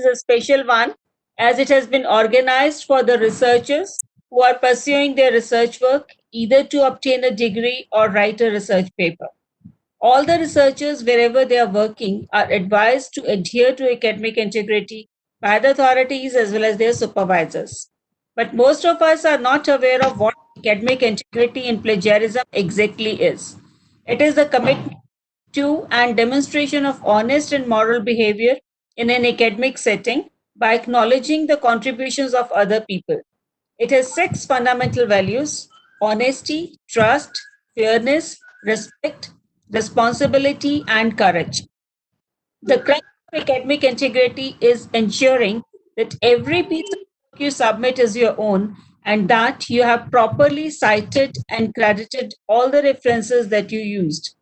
is a special one as it has been organized for the researchers who are pursuing their research work either to obtain a degree or write a research paper. All the researchers, wherever they are working, are advised to adhere to academic integrity by the authorities as well as their supervisors. But most of us are not aware of what academic integrity and plagiarism exactly is. It is the commitment to and demonstration of honest and moral behavior in an academic setting by acknowledging the contributions of other people. It has six fundamental values: honesty, trust, fairness, respect, responsibility, and courage. The crux of academic integrity is ensuring that every piece of work you submit is your own and that you have properly cited and credited all the references that you used.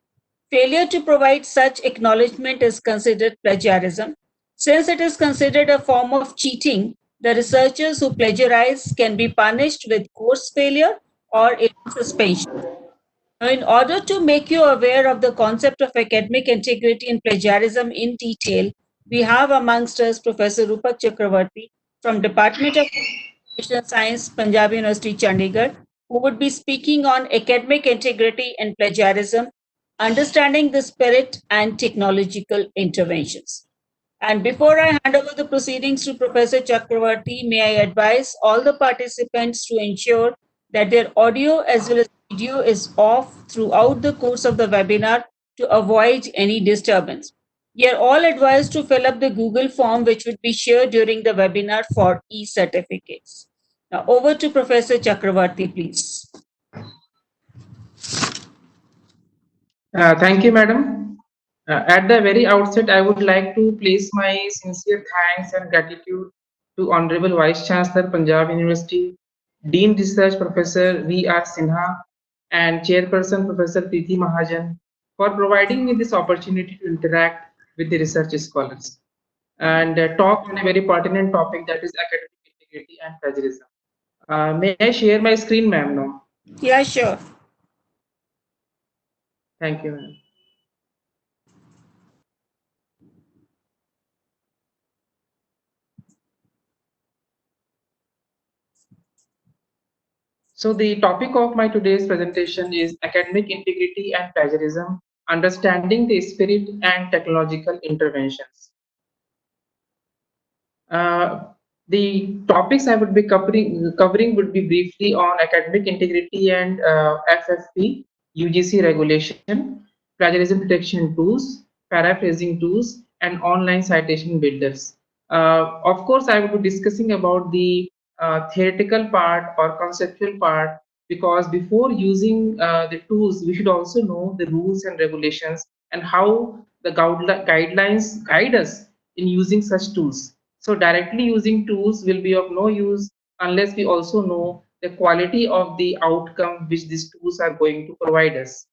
Failure to provide such acknowledgement is considered plagiarism. Since it is considered a form of cheating, the researchers who plagiarize can be punished with course failure or even suspension. Now, in order to make you aware of the concept of academic integrity and plagiarism in detail, we have amongst us Professor Rupak Chakravarti from Department of Educational Science, Punjab University, Chandigarh, who would be speaking on academic integrity and plagiarism, understanding the spirit and technological interventions. And before I hand over the proceedings to Professor Chakravarti, may I advise all the participants to ensure that their audio as well as video is off throughout the course of the webinar to avoid any disturbance. You are all advised to fill up the Google form which would be shared during the webinar for e-certificates. Now over to Professor Chakravarti, please. Thank you, madam. At the very outset, I would like to place my sincere thanks and gratitude to Honorable Vice Chancellor, Punjab University, Dean Research Professor V.R. Sinha, and Chairperson Professor Preeti Mahajan for providing me this opportunity to interact with the research scholars and talk on a very pertinent topic, that is academic integrity and plagiarism. May I share my screen, ma'am, now? Yeah, sure. Thank you, ma'am. So the topic of my today's presentation is academic integrity and plagiarism, understanding the spirit and technological interventions. The topics I would be covering would be briefly on academic integrity and FFP, UGC regulation, plagiarism detection tools, paraphrasing tools, and online citation builders. Of course, I will be discussing about the theoretical part or conceptual part, because before using the tools, we should also know the rules and regulations and how the guidelines guide us in using such tools. So directly using tools will be of no use unless we also know the quality of the outcome which these tools are going to provide us.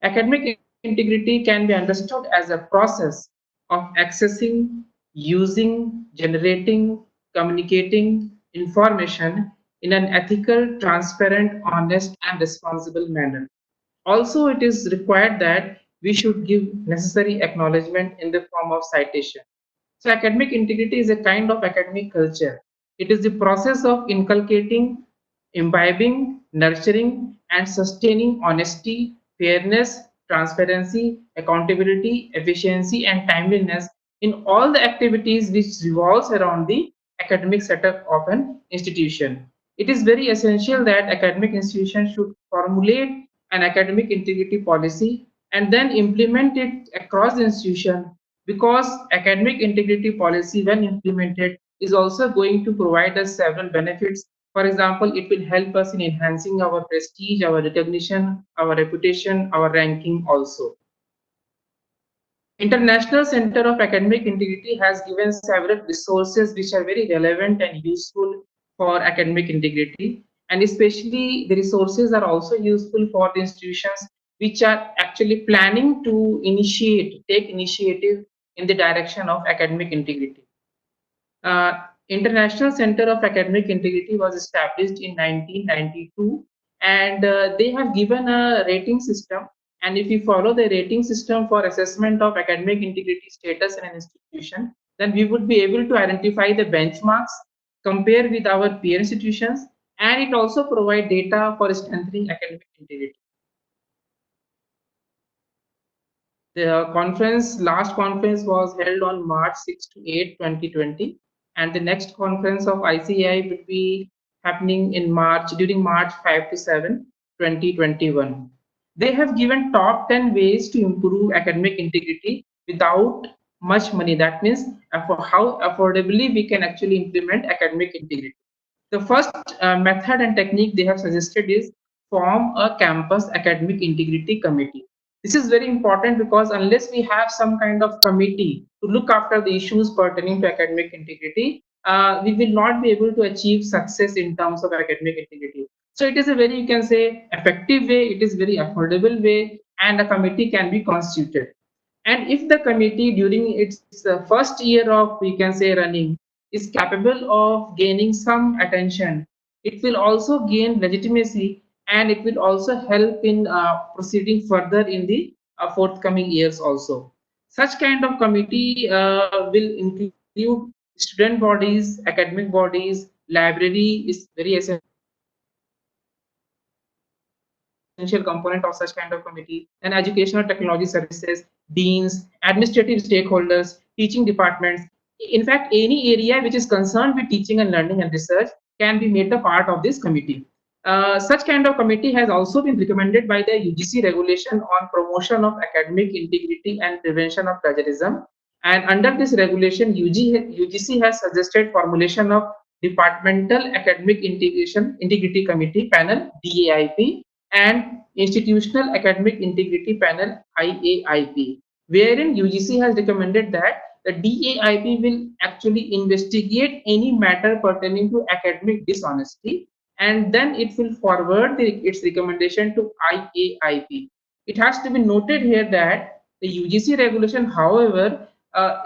Academic integrity can be understood as a process of accessing, using, generating, communicating information in an ethical, transparent, honest, and responsible manner. Also, it is required that we should give necessary acknowledgement in the form of citation. So academic integrity is a kind of academic culture. It is the process of inculcating, imbibing, nurturing, and sustaining honesty, fairness, transparency, accountability, efficiency, and timeliness in all the activities which revolves around the academic setup of an institution. It is very essential that academic institutions should formulate an academic integrity policy and then implement it across the institution, because academic integrity policy, when implemented, is also going to provide us several benefits. For example, it will help us in enhancing our prestige, our recognition, our reputation, our ranking also. International Center of Academic Integrity has given several resources which are very relevant and useful for academic integrity, and especially the resources are also useful for the institutions which are actually planning to take initiative in the direction of academic integrity. International Center of Academic Integrity was established in 1992, and they have given a rating system. And if you follow the rating system for assessment of academic integrity status in an institution, then we would be able to identify the benchmarks, compare with our peer institutions, and it also provide data for strengthening academic integrity. The last conference was held on March 6 to 8, 2020, and the next conference of ICAI will be happening in March, during March 5 to 7, 2021. They have given top 10 ways to improve academic integrity without much money. That means for how affordably we can actually implement academic integrity. The first method and technique they have suggested is form a campus academic integrity committee. This is very important because unless we have some kind of committee to look after the issues pertaining to academic integrity, we will not be able to achieve success in terms of academic integrity. So it is a very, you can say, effective way, it is very affordable way, and a committee can be constituted. And if the committee during its first year of, we can say, running is capable of gaining some attention, it will also gain legitimacy, and it will also help in proceeding further in the forthcoming years also. Such kind of committee will include student bodies, academic bodies, library is very essential component of such kind of committee, then educational technology services, deans, administrative stakeholders, teaching departments. In fact, any area which is concerned with teaching and learning and research can be made a part of this committee. Such kind of committee has also been recommended by the UGC regulation on promotion of academic integrity and prevention of plagiarism. And under this regulation, UGC has suggested formulation of Departmental Academic Integrity Committee panel DAIP and Institutional Academic Integrity panel IAIP, wherein UGC has recommended that the DAIP will actually investigate any matter pertaining to academic dishonesty, and then it will forward its recommendation to IAIP. It has to be noted here that the UGC regulation, however,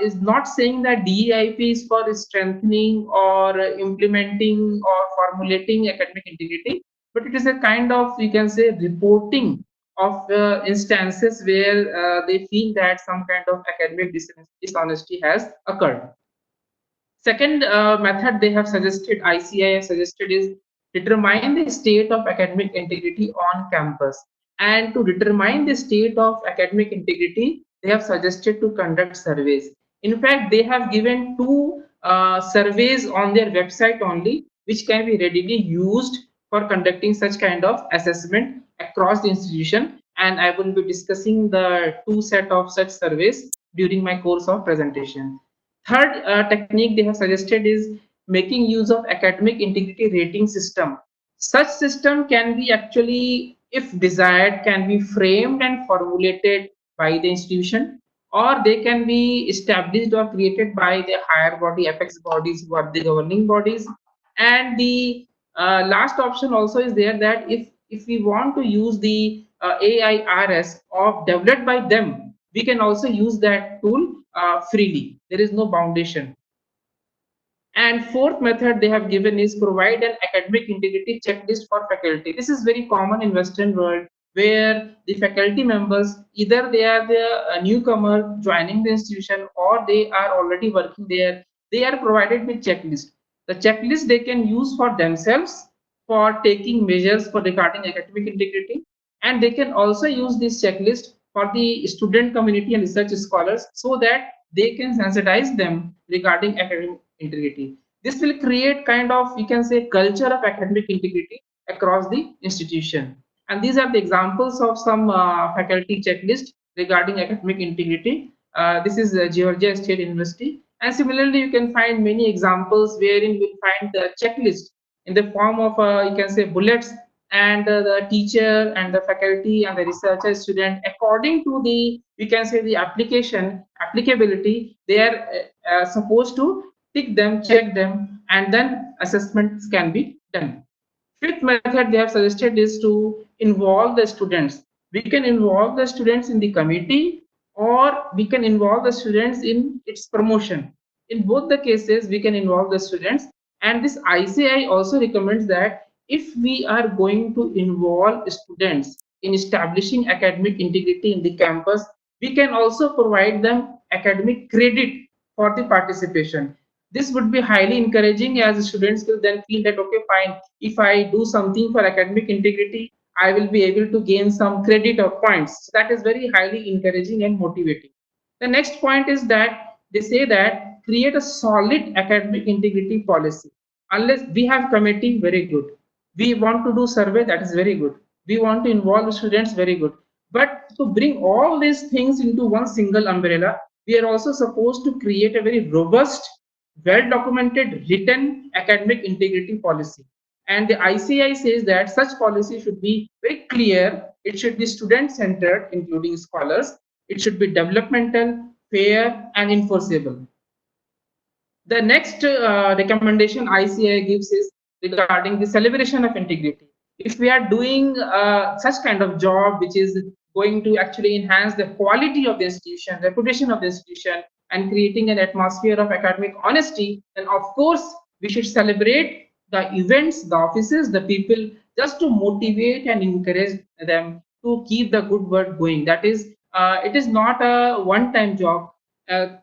is not saying that DAIP is for strengthening or implementing or formulating academic integrity, but it is a kind of, you can say, reporting of instances where they feel that some kind of academic dishonesty has occurred. Second method they have suggested, ICI has suggested, is determine the state of academic integrity on campus. And to determine the state of academic integrity, they have suggested to conduct surveys. In fact, they have given two surveys on their website only, which can be readily used for conducting such kind of assessment across the institution. And I will be discussing the two set of such surveys during my course of presentation. Third technique they have suggested is making use of academic integrity rating system. Such system can be actually, if desired, can be framed and formulated by the institution, or they can be established or created by the higher body, apex bodies, who are the governing bodies. And the last option also is there, that if we want to use the AIRS of developed by them, we can also use that tool freely. There is no foundation. And fourth method they have given is provide an academic integrity checklist for faculty. This is very common in Western world, where the faculty members, either they are the newcomer joining the institution or they are already working there, they are provided with checklist. The checklist they can use for themselves for taking measures for regarding academic integrity, and they can also use this checklist for the student community and research scholars, so that they can sensitize them regarding academic integrity. This will create kind of, you can say, culture of academic integrity across the institution. And these are the examples of some faculty checklist regarding academic integrity. This is Georgia State University. And similarly, you can find many examples wherein you will find the checklist in the form of, you can say, bullets, and the teacher and the faculty and the researcher student, according to the, we can say, the applicability, they are supposed to tick them, check them, and then assessments can be done. Fifth method they have suggested is to involve the students. We can involve the students in the committee, or we can involve the students in its promotion. In both the cases, we can involve the students. And this ICI also recommends that if we are going to involve students in establishing academic integrity in the campus, we can also provide them academic credit for the participation. This would be highly encouraging, as students will then feel that, okay, fine, if I do something for academic integrity, I will be able to gain some credit or points. So that is very highly encouraging and motivating. The next point is that they say that create a solid academic integrity policy. Unless we have committee, very good. We want to do survey, that is very good. We want to involve students, very good. But to bring all these things into one single umbrella, we are also supposed to create a very robust, well documented, written academic integrity policy. And the ICI says that such policy should be very clear, it should be student centered, including scholars, it should be developmental, fair, and enforceable. The next recommendation ICI gives is regarding the celebration of integrity. If we are doing such kind of job which is going to actually enhance the quality of the institution, reputation of the institution, and creating an atmosphere of academic honesty, then of course we should celebrate the events, the offices, the people, just to motivate and encourage them to keep the good work going. That is, it is not a one-time job.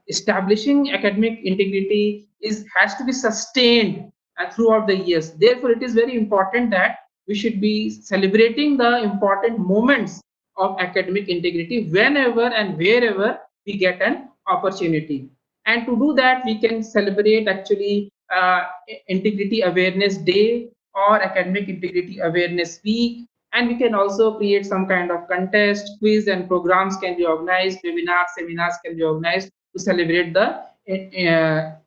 Establishing academic integrity is has to be sustained throughout the years. Therefore, it is very important that we should be celebrating the important moments of academic integrity whenever and wherever we get an opportunity. And to do that, we can celebrate actually Integrity Awareness Day or Academic Integrity Awareness Week. And we can also create some kind of contest, quiz, and programs can be organized, webinars, seminars can be organized to celebrate the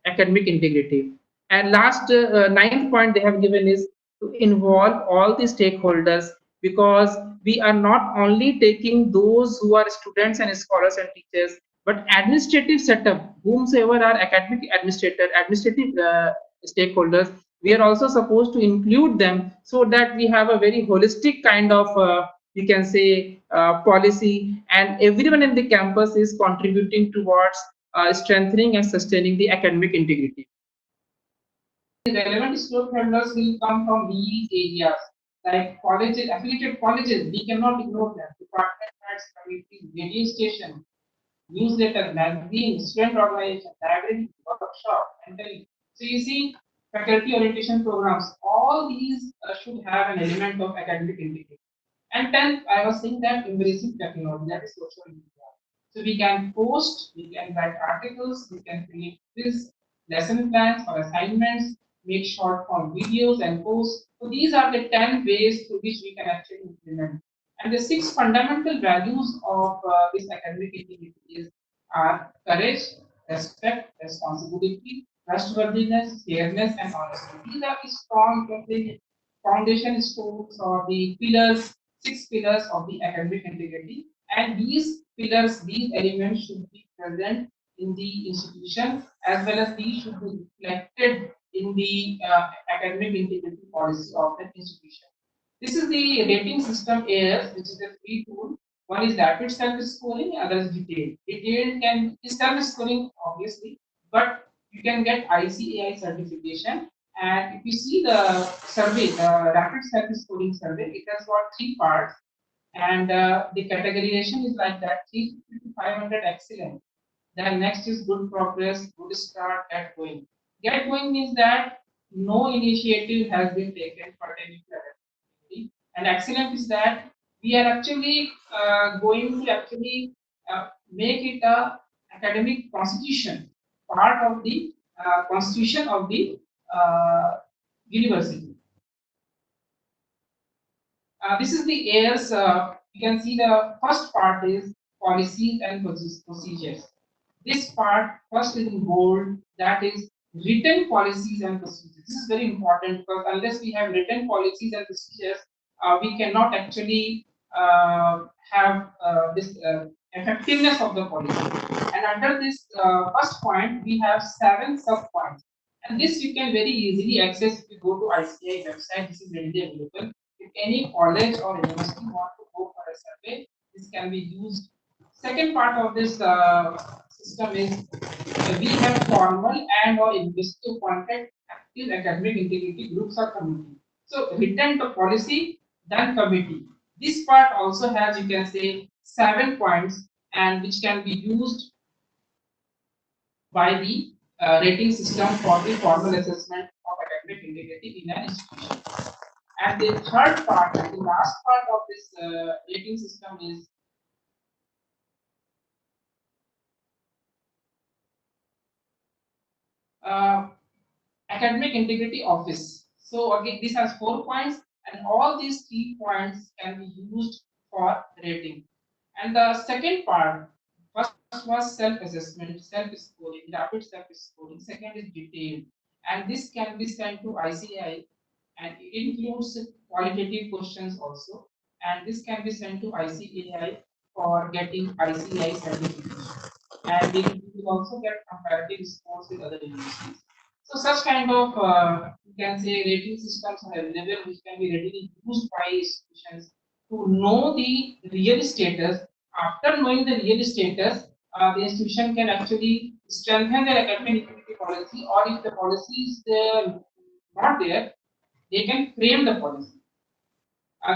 academic integrity. And last ninth point they have given is to involve all the stakeholders, because we are not only taking those who are students and scholars and teachers, but administrative setup, whomsoever are academic administrator, administrative stakeholders, we are also supposed to include them so that we have a very holistic kind of you can say policy, and everyone in the campus is contributing towards strengthening and sustaining the academic integrity. The relevant stakeholders will come from these areas, like colleges, affiliated colleges. We cannot ignore them. Department heads, committees, radio station, newsletter, magazine, student organization, library, workshop, mentoring. So you see, faculty orientation programs. All these should have an element of academic integrity. And 10th, I was saying that embracing technology, that is social media. So we can post, we can write articles, we can create quiz, lesson plans or assignments, make short form videos and posts. So these are the 10 ways through which we can actually implement. And the 6 fundamental values of this academic integrity are courage, respect, responsibility, trustworthiness, fairness, and honesty. These are the strong foundation stones or the pillars, 6 pillars of the academic integrity. And these pillars, these elements should be present in the institution, as well as these should be reflected in the academic integrity policy of the institution. This is the rating system AS, which is a free tool. One is rapid self-scoring, other is detailed. Detailed can is self-scoring, obviously, but you can get ICAI certification. And if you see the survey, the rapid self-scoring survey, it has got 3 parts, and the categorization is like that: 350 to 500, excellent. Then next is good progress, good start, get going. Get going means that no initiative has been taken pertaining to activity. And excellent is that we are actually going to actually make it a academic constitution, part of the constitution of the uh, university. This is the AIRS. You can see the first part is policies and procedures. This part first is in bold, that is written policies and procedures. This is very important because unless we have written policies and procedures, we cannot actually have this effectiveness of the policy. And under this first point, we have 7 sub points. And this you can very easily access if you go to ICI website. This is readily available. If any college or university want to go for a survey, this can be used. Second part of this system is we have formal and or investor appointed active academic integrity groups or committee. So written the policy, then committee. This part also has, you can say, 7 points, and which can be used by the rating system for the formal assessment of academic integrity in an institution. And the third part and the last part of this rating system is uh, academic integrity office. So again, this has 4 points, and all these 3 points can be used for rating. And the second part, first was self-assessment, self-scoring, rapid self-scoring. Second is detailed, and this can be sent to ICAI, and it includes qualitative questions also. And this can be sent to ICAI for getting ICAI certification, and we will also get comparative scores with other universities. So such kind of you can say rating systems are available which can be readily used by institutions to know the real status. After knowing the real status, the institution can actually strengthen their academic integrity policy, or if the policy is not there, they can frame the policy.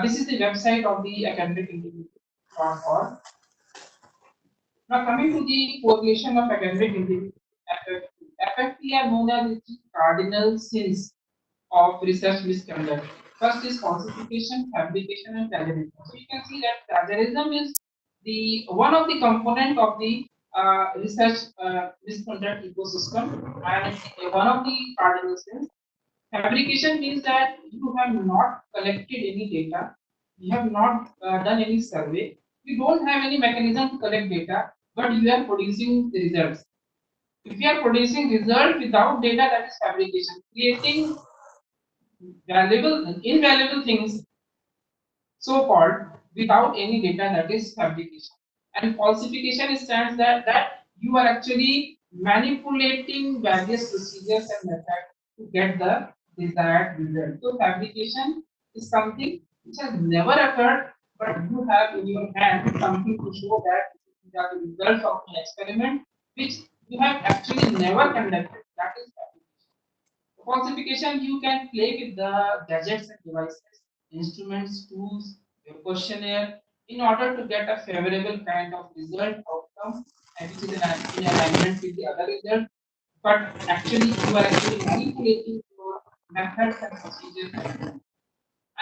This is the website of the academic integrity.org. Now coming to the correlation of academic integrity, FFP. FFP are known as the cardinal sins of research misconduct. First is falsification, fabrication, and plagiarism. So you can see that plagiarism is the one of the component of the research misconduct ecosystem, and one of the cardinal sins. Fabrication means that you have not collected any data, you have not done any survey, you don't have any mechanism to collect data, but you are producing the results. If you are producing result without data, that is fabrication. Creating invaluable things, so called, without any data, that is fabrication. And falsification stands that you are actually manipulating various procedures and methods to get the desired result. So fabrication is something which has never occurred, but you have in your hand something to show that these are the results of an experiment which you have actually never conducted. That is fabrication. Falsification, you can play with the gadgets and devices, instruments, tools, your questionnaire in order to get a favorable kind of result outcome, and which is in alignment with the other result. But actually, you are actually manipulating your methods and procedures.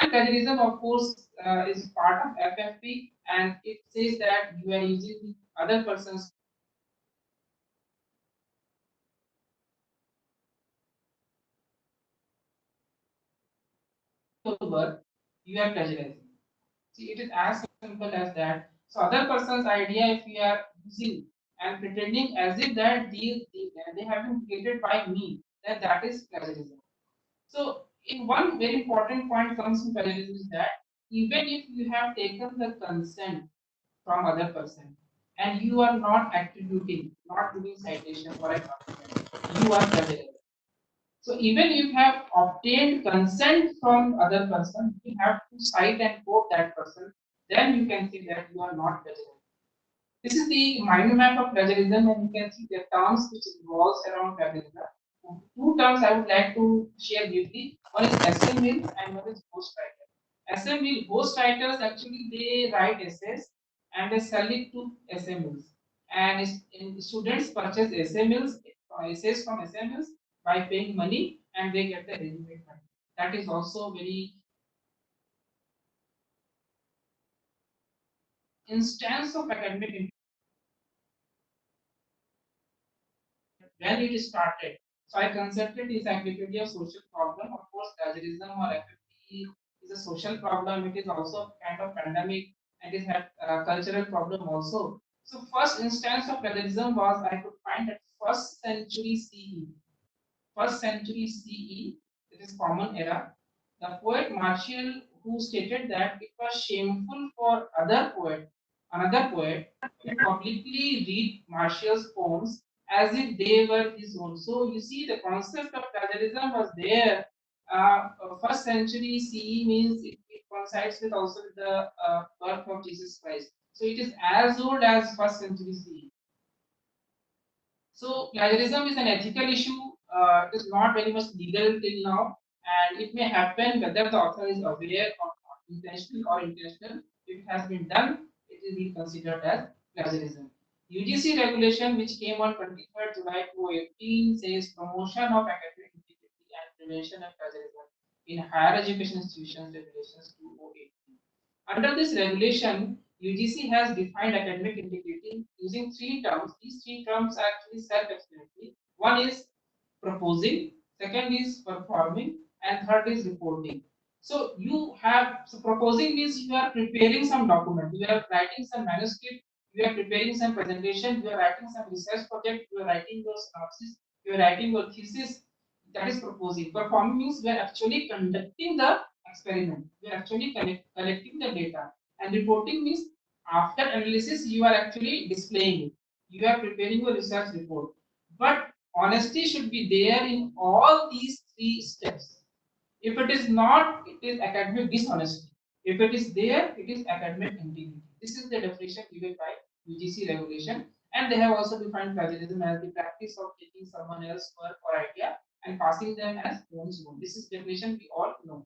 And plagiarism, of course, is part of FFP, and it says that you are using the other person's work, you are plagiarizing. See, it is as simple as that. So other person's idea, if we are using and pretending as if that they have been created by me, then that is plagiarism. So in one very important point comes to plagiarism is that even if you have taken the consent from other person and you are not attributing, not giving citation for a document, you are plagiarizing. So even if you have obtained consent from other person, you have to cite and quote that person, then you can say that you are not plagiarizing. This is the mind map of plagiarism, and you can see the terms which revolves around plagiarism. Two terms I would like to share briefly. One is essay mill and one is ghostwriter. Essay mill, ghostwriters actually they write essays and they sell it to essay mills. And students purchase essay mills, essays from essay mills by paying money, and they get the ready-made money. That is also very instance of academic when it started. So I consider this activity a social problem. Of course, plagiarism or FFP is a social problem. It is also a kind of pandemic and it had a cultural problem also. So first instance of plagiarism was I could find at first century CE. First century CE, it is Common Era. The poet Martial, who stated that it was shameful for another poet, to publicly read Martial's poems as if they were his own. So you see, the concept of plagiarism was there. First century CE means it coincides with also the birth of Jesus Christ. So it is as old as first century CE. So plagiarism is an ethical issue. It is not very much legal till now, and it may happen whether the author is aware or not, intentional or intentional. If it has been done, it will be considered as plagiarism. UGC regulation, which came on 23rd July 2018, says promotion of academic integrity and prevention of plagiarism in higher education institutions, regulations 2018. Under this regulation, UGC has defined academic integrity using three terms. These three terms are actually self-explanatory. One is proposing, second is performing, and third is reporting. So proposing means you are preparing some document, you are writing some manuscript, you are preparing some presentation, you are writing some research project, you are writing your synopsis, you are writing your thesis. That is proposing. Performing means we are actually conducting the experiment, we are actually collecting the data. And reporting means after analysis you are actually displaying it, you are preparing your research report. But honesty should be there in all these three steps. If it is not, it is academic dishonesty. If it is there, it is academic integrity. This is the definition given by UGC regulation. And they have also defined plagiarism as the practice of taking someone else's work or idea and passing them as one's own. This is definition we all know.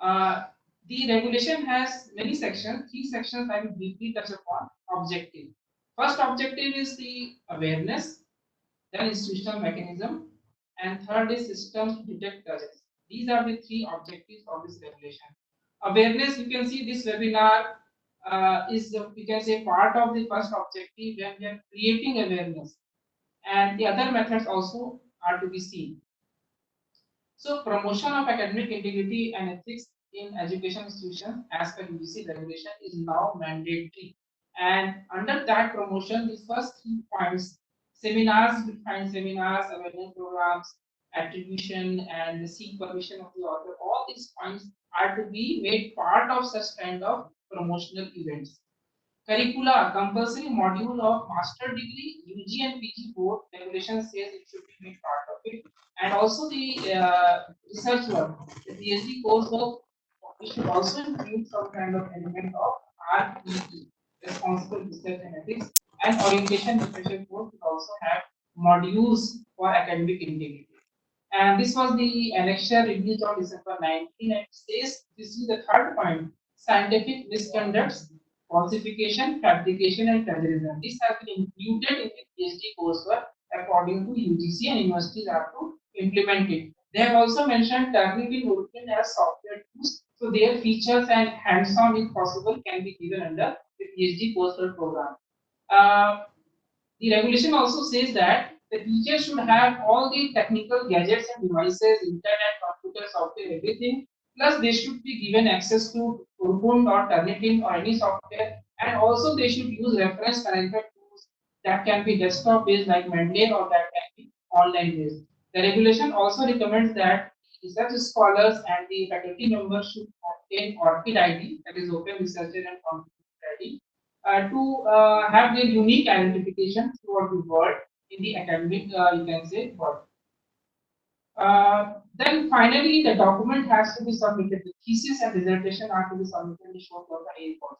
Uh, the regulation has many sections. Three sections I will briefly touch upon. Objective. First objective is the awareness, then institutional mechanism, and third is systems to detect presence. These are the three objectives of this regulation. Awareness, you can see this webinar is, you can say, part of the first objective when we are creating awareness, and the other methods also are to be seen. So, promotion of academic integrity and ethics in education institutions as per UGC regulation is now mandatory. And under that promotion, the first 3 points, seminars, defined seminars, awareness programs, attribution, and the seek permission of the author, all these points are to be made part of such kind of promotional events. Curricula, compulsory module of master degree, UG and PG both regulation says it should be made part of it. And also the research work, the PhD coursework, it should also include some kind of element of REE, responsible research and ethics, and orientation refresher course should also have modules for academic integrity. And this was the annexure released on December 19, and it says this is the third point, scientific misconducts, falsification, fabrication, and plagiarism. This has been included in the PhD coursework according to UGC, and universities have to implement it. They have also mentioned Turnitin Urban as software tools, so their features and hands-on, if possible, can be given under the PhD coursework program. Uh, the regulation also says that the teacher should have all the technical gadgets and devices, internet, computer, software, everything. Plus, they should be given access to Ubuntu or Turnitin or any software, and also they should use reference management tools that can be desktop based like Mendeley or that can be online based. The regulation also recommends that research scholars and the faculty members should obtain ORCID ID, that is Open Researcher and Contributor ID, to have their unique identification throughout the world in the academic, you can say, world. Then finally, the document has to be submitted. The thesis and dissertation are to be submitted in short for the A course.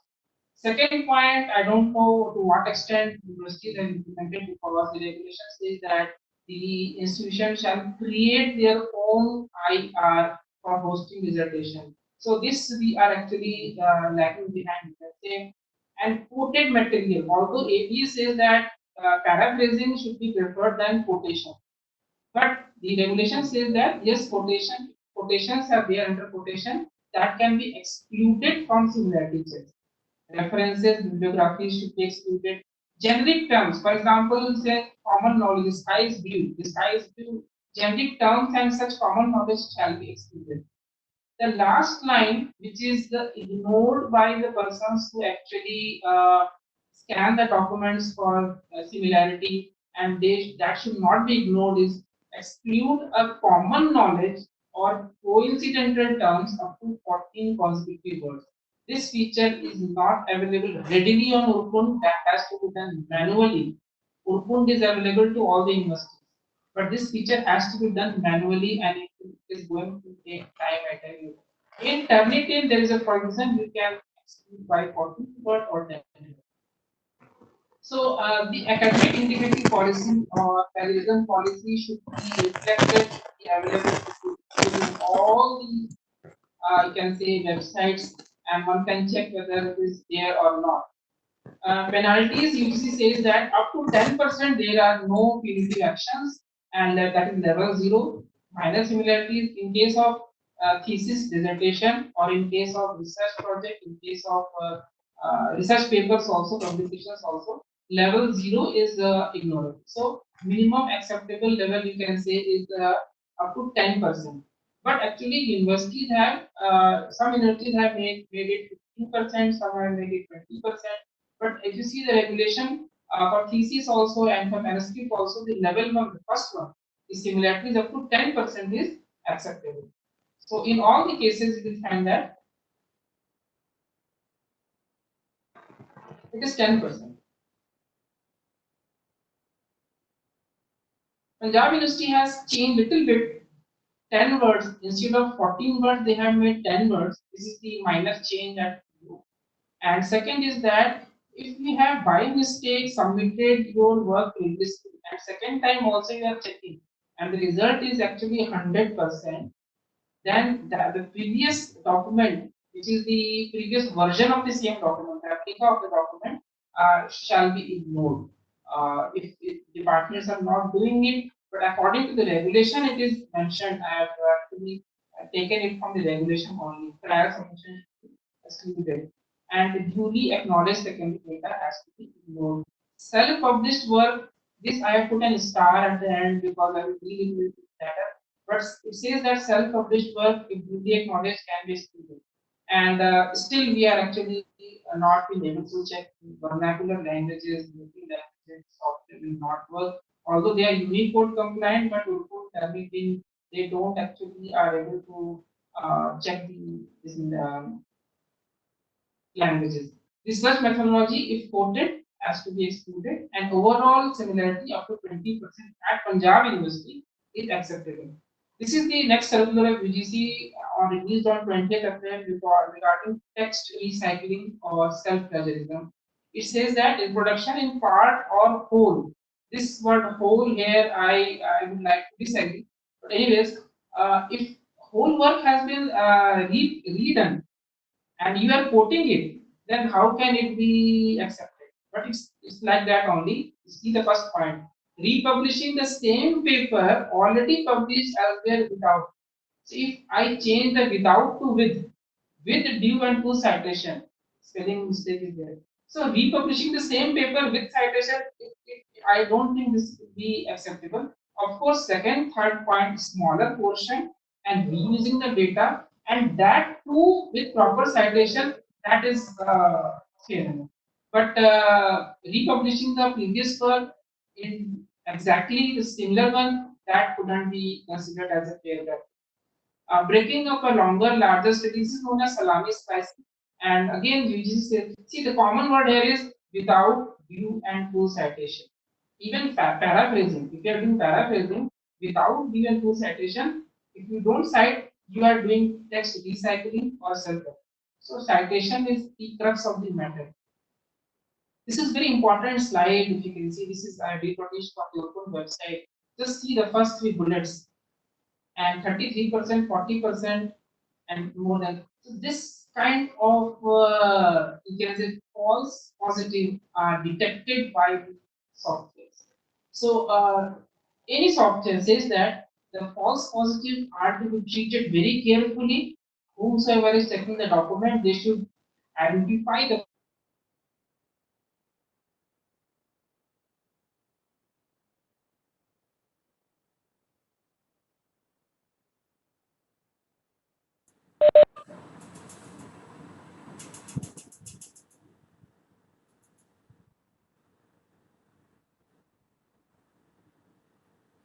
Second point, I don't know to what extent universities have implemented because the regulation says that the institution shall create their own IR for hosting dissertation. So this we are actually lagging behind. Let's say, and quoted material. Although APA says that paraphrasing should be preferred than quotation, but the regulation says that yes, quotations are there under quotation that can be excluded from similarity checks. References, bibliographies should be excluded. Generic terms, for example, say common knowledge, the sky is blue, the sky is blue. Generic terms and such common knowledge shall be excluded. The last line, which is ignored by the persons who actually scan the documents for similarity, and that should not be ignored, is exclude a common knowledge or coincidental terms up to 14 consecutive words. This feature is not available readily on Urkund. That has to be done manually. Urkund is available to all the universities, but this feature has to be done manually, and it is going to take time, I tell you. In Turnitin, there is a provision you can exclude by 40 word or 10 word. So the academic integrity policy or plagiarism policy should be reflected, should be available in all the you can say websites, and one can check whether it is there or not. Penalties, UGC says that up to 10% there are no punitive actions, and that is level 0. Minor similarities in case of thesis dissertation, or in case of research project, in case of research papers also, publications also, level 0 is ignored. So minimum acceptable level you can say is up to 10%. But actually universities have, some universities have made it 15%, some have made it 20%. But if you see the regulation for thesis also and for manuscript also, the level one, the first one, the similarity is up to 10% is acceptable. So in all the cases, you will find that it is 10%. Punjab University has changed little bit, 10 words instead of 14 words, they have made 10 words. This is the minor change that we do. And second is that if we have by mistake submitted your work previously, and second time also you are checking, and the result is actually 100%, then the previous document, which is the previous version of the same document, the replica of the document, shall be ignored. If departments are not doing it, but according to the regulation, it is mentioned. I have actually taken it from the regulation only. Prior submission has to be there, and duly acknowledged secondary data has to be ignored. Self-published work, this I have put a star at the end because I will deal with that, but it says that self-published work, if duly acknowledged, can be excluded. And still, we are actually not being able to check vernacular languages, local languages, software will not work. Although they are Unicode compliant, but Unicode everything, they don't actually are able to check the this, languages. Research methodology, if quoted, has to be excluded, and overall similarity up to 20% at Punjab University is acceptable. This is the next circular of UGC released on 20th April regarding text recycling or self-plagiarism. It says that in production in part or whole. This word whole here, I would like to disagree. But anyways, if whole work has been redone and you are quoting it, then how can it be accepted? But it's like that only. See the first point. Republishing the same paper already published elsewhere without. So if I change the without to with due and to citation, spelling mistake is there. So republishing the same paper with citation, I don't think this would be acceptable. Of course, second, third point, smaller portion and reusing the data, and that too with proper citation, that is fair enough. But republishing the previous work in exactly the similar one, that couldn't be considered as a fair practice. Breaking up a longer, larger study, this is known as salami slicing. And again, UGC says, see the common word here is without due and full citation. Even paraphrasing, if you are doing paraphrasing without due and full citation, if you don't cite, you are doing text recycling or self. So citation is the crux of the matter. This is very important slide. If you can see, this is I reproduced from the open website. Just see the first three bullets, and 33%, 40%, and more than. So this kind of you can say false positive are detected by the softwares. So any software says that the false positive are to be treated very carefully. Whomsoever is checking the document, they should identify the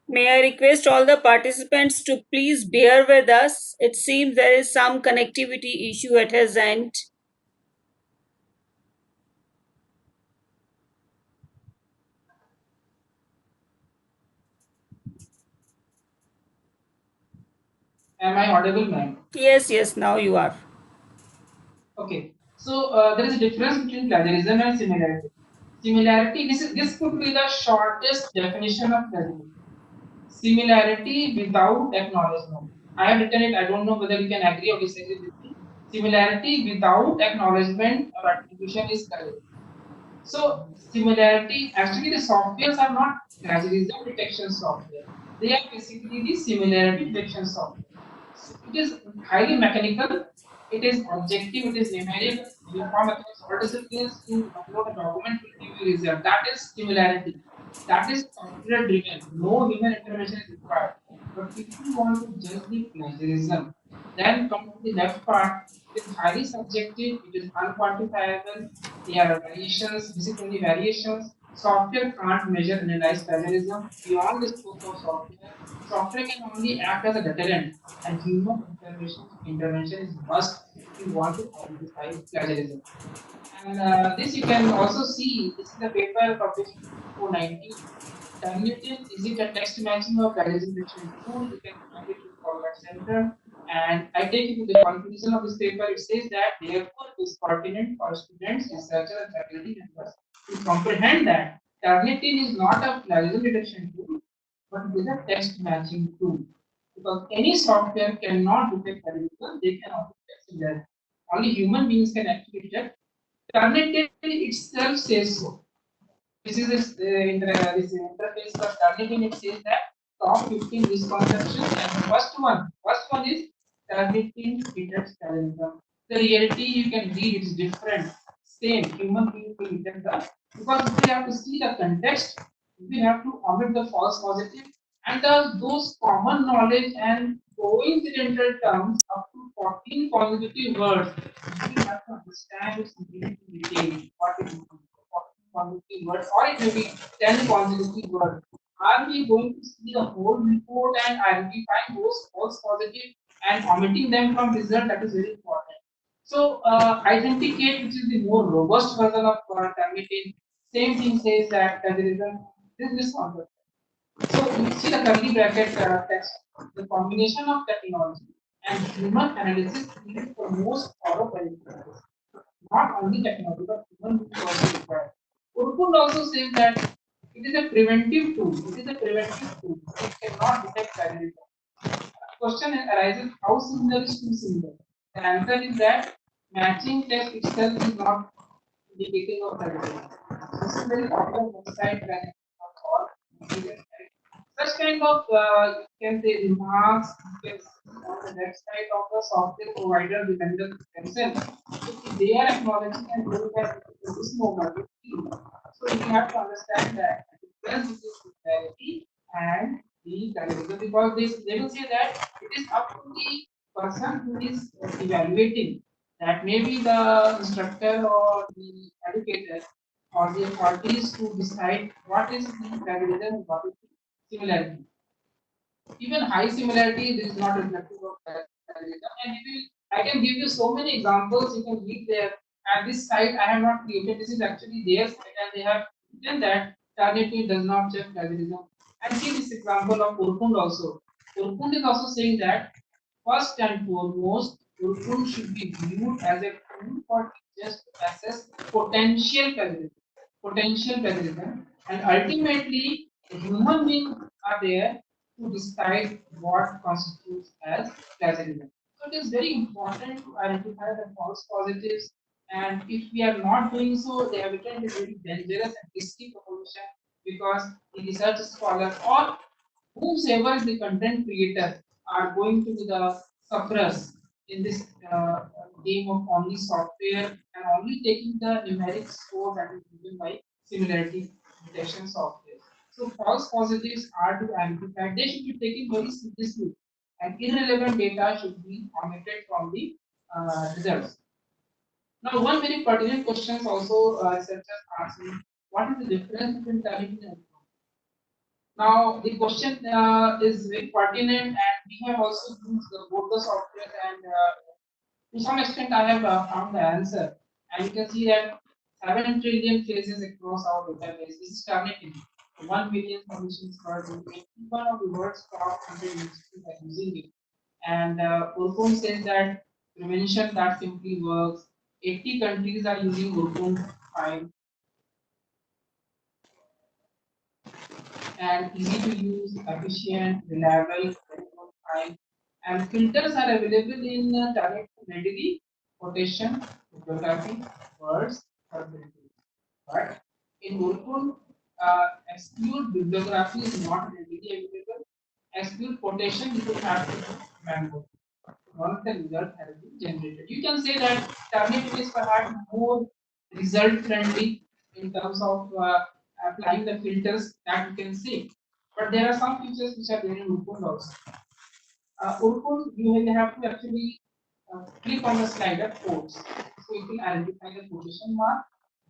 May I request all the participants to please bear with us? It seems there is some connectivity issue at his end. Am I audible, ma'am? Yes, now you are. Okay. So there is a difference between plagiarism and similarity. Similarity, this could be the shortest definition of plagiarism. Similarity without acknowledgement. I have written it. I don't know whether you can agree or disagree with me. Similarity without acknowledgement or attribution is correct. So similarity, actually the softwares are not plagiarism detection software. They are basically the similarity detection software. So it is highly mechanical, it is objective, it is numeric, uniform across all disciplines. You upload a document will give you result. That is similarity. That is software driven. No human intervention is required. But if you want to judge the plagiarism, then come to the left part. It is highly subjective, it is unquantifiable, there are variations, basically variations. Software can't measure and analyze plagiarism beyond the scope of software. Software can only act as a deterrent, and human intervention is must if you want to identify plagiarism. And this you can also see. This is the paper published in 2019. Turnitin, is it a text matching or plagiarism detection tool? You can find it in Colgate Center. And I take you to the conclusion of this paper. It says that therefore it is pertinent for students, researchers, and faculty members to comprehend that Turnitin is not a plagiarism detection tool, but it is a text matching tool. Because any software cannot detect plagiarism, they cannot detect similarity. Only human beings can actually detect. Turnitin itself says so. This is this interface for Turnitin. It says that top 15 misconceptions, and the first one is Turnitin detects terrorism. The reality you can read is different. Same human being will detect that because we have to see the context. We have to omit the false positive and those common knowledge and coincidental terms up to 14 consecutive words. We have to understand its meaning in detail. What it means consecutive words, or it may be 10 consecutive words. Are we going to see the whole report and identifying those false positive and omitting them from result? That is very important. So, authenticate, which is the more robust version of terminating, same thing says that there is a this misconception. So, you see the curly bracket text, the combination of technology and human analysis needed for most thorough verification. Not only technology, but human beings also required. Urkund also says that it is a preventive tool. It is a preventive tool. It cannot detect terrorism. Question arises: how similar is too similar? The answer is that matching text itself is not indicating of terrorism. This is very popular website that is called website. Such kind of you can say remarks you can see on the website of the software provider, the vendor themselves. So if they are acknowledging and doing that this moment, so we have to understand that the difference between sincerity and the terrorism because they will say that it is up to the person who is evaluating that maybe the instructor or the educator or the authorities to decide what is the terrorism and what is the similarity. Even high similarity is not reflective of parallelism. And I can give you so many examples. You can read there. At this site, I have not created. This is actually their site, and they have written that Targeting does not check plagiarism. And see this example of Urkund also. Urkund is also saying that first and foremost, Urkund should be viewed as a tool for teachers to assess potential plagiarism. Potential plagiarism, and ultimately, the human beings are there to decide what constitutes as plagiarism. So it is very important to identify the false positives, and if we are not doing so, they have become a very dangerous and risky proposition because the research scholar or whomsoever is the content creator are going to be the sufferers in this game of only software and only taking the numeric score that is given by similarity detection software. So false positives are to amplify. They should be taken very seriously, and irrelevant data should be omitted from the results. Now, one very pertinent question also researchers ask me: what is the difference between targeting and now the question is very pertinent, and we have also used both the software, and to some extent, I have found the answer. And you can see that 7 trillion phases across our database. This is terminating 1 billion permissions per day. One of the world's top 100 universities are using it. And Urkund says that prevention that simply works. 80 countries are using Urkund 5 and easy to use, efficient, reliable, very good time. And filters are available in Target readily, quotation, bibliography, words, possibilities. But in Gurukul, exclude bibliography is not readily available. Exclude quotation, you will have to do manually. Once the result has been generated, you can say that Turnitin is perhaps more result friendly in terms of applying the filters that you can see. But there are some features which are there in Urkund also. Urkund, you will have to actually click on the slider quotes. So it will identify the quotation mark.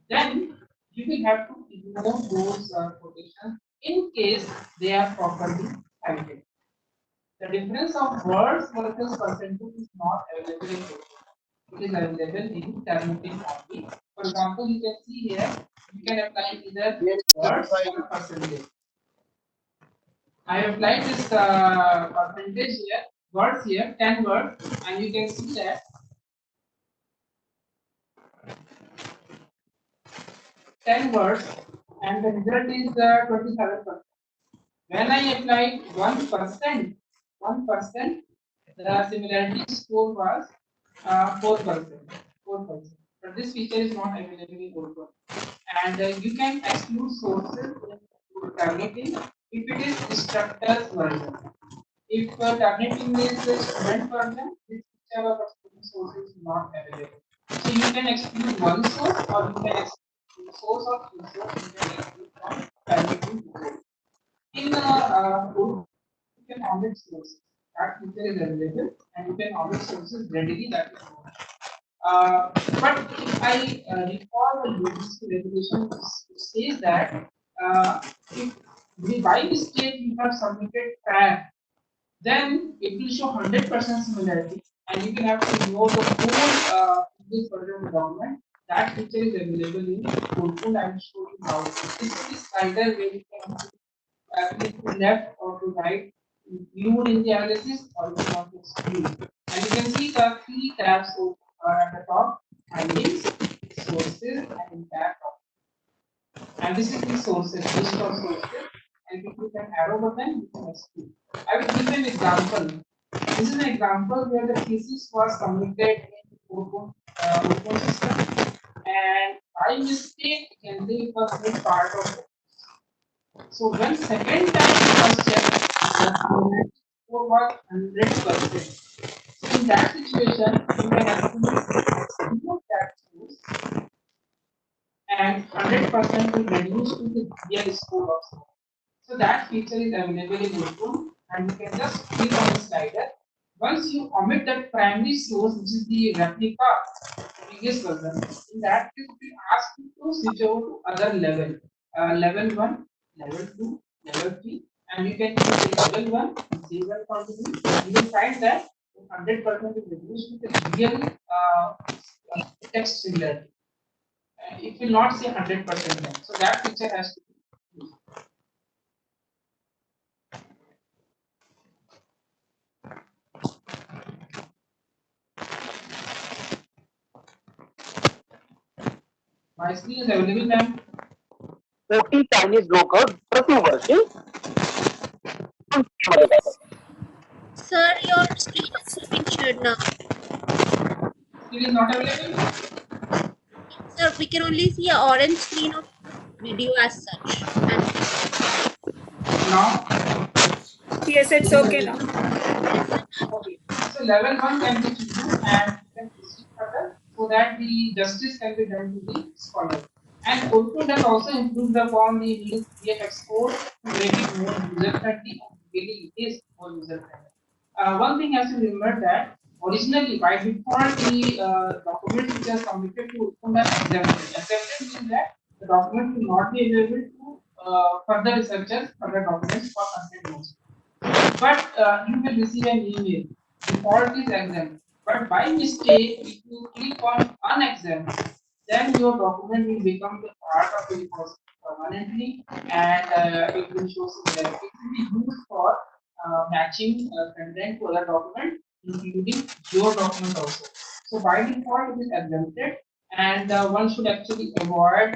Then you will have to ignore those quotations in case they are properly cited. The difference of words versus percentage is not available in Urkund. It is available in Turnitin only. For example, you can see here, you can apply either words or percentage. I have applied this percentage here, words here, 10 words, and you can see that 10 words, and the result is 27%. When I applied 1%, 1%, the similarity score was 4%. 4%. But this feature is not available in Urkund. And you can exclude sources in targeting if it is instructor's version. If targeting is the student version, this feature of excluding source is not available. So you can exclude one source or you can exclude source of two source, you can exclude from targeting. In you can omit sources. That feature is available and you can omit sources readily, that is known. But if I recall the UGC regulation, it says that if by mistake you have submitted tab, then it will show 100% similarity and you can have to ignore the whole English version of the document. That feature is available in Urkund. I will show you how. This is the slider where you can click to left or to right, include in the analysis or you want to exclude. And you can see the three tabs at the top: findings, sources, and impact. And this is the sources, list of sources. And if you click an arrow button, you can exclude. I will give an example. This is an example where the thesis was submitted in Urkund system, and by mistake, you can say it was made part of it. So when second time it was checked, the score was 100%. So in that situation, you can actually remove that source and 100% will reduce to the real score of score. So that feature is available in Urkund and you can just click on the slider. Once you omit that primary source, which is the replica previous version, in that case it will ask you to switch over to other level, level 1, level 2, level 3, and you can choose the level 1 and save and continue. You will find that 100% is reduced with the real text similarity. It will not say 100% then. So that feature has to be used. My screen is available, ma'am. 40 Chinese brokers, प्रश्न वर्षे Sir, your screen is being shared now. Screen is not available. Sir, we can only see an orange screen of video as such. And Now, Yes, it's okay now. okay. So level 1 can be chosen and you can proceed further so that the justice can be done to the scholar. And Urkund has also improved upon the VFX code to make it more user friendly and really it is more user friendly. One thing has to remember that originally by default the documents which are submitted to Urkund are exempted. Exempted means that the document will not be available to further researchers, further documents for content notes. But you will receive an email. Default is exempt. But by mistake, if you click on unexempt, then your document will become the part of the repository permanently and it will show similarity. It will be used for matching content to other document, including your document also. So by default, it is exempted and one should actually avoid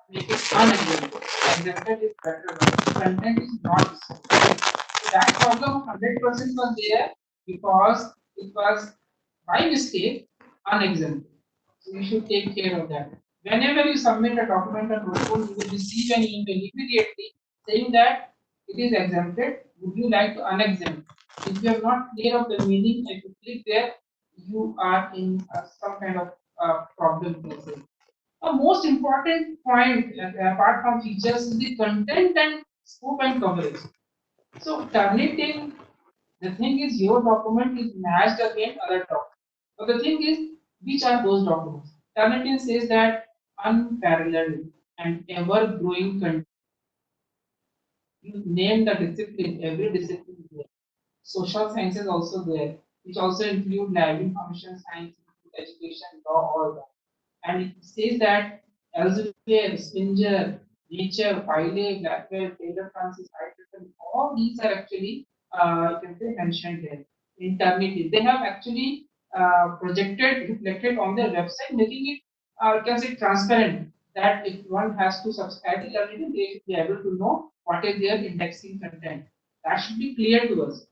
make it unexempted. Exempted is better, but content is not exempted. So that problem 100% was there because it was by mistake unexempted. So you should take care of that. Whenever you submit a document on Urkun, you will receive an email immediately saying that it is exempted. Would you like to unexempt? If you are not clear of the meaning, if you click there, you are in some kind of problem. A most important point, apart from features, is the content and scope and coverage. So Turnitin, the thing is your document is matched against other documents. So the thing is, which are those documents? Turnitin says that unparalleled and ever-growing content. You name the discipline, every discipline is there. Social sciences also there, which also include lab information science, education, law, all that. And it says that Elsevier, Springer, Nature, Wiley, Blackwell, Taylor Francis, Hydrogen, all these are actually you can say mentioned here. Eternity. They have actually projected, reflected on their website, making it you can say transparent that if one has to subscribe to Eternity, they should be able to know what is their indexing content. That should be clear to us.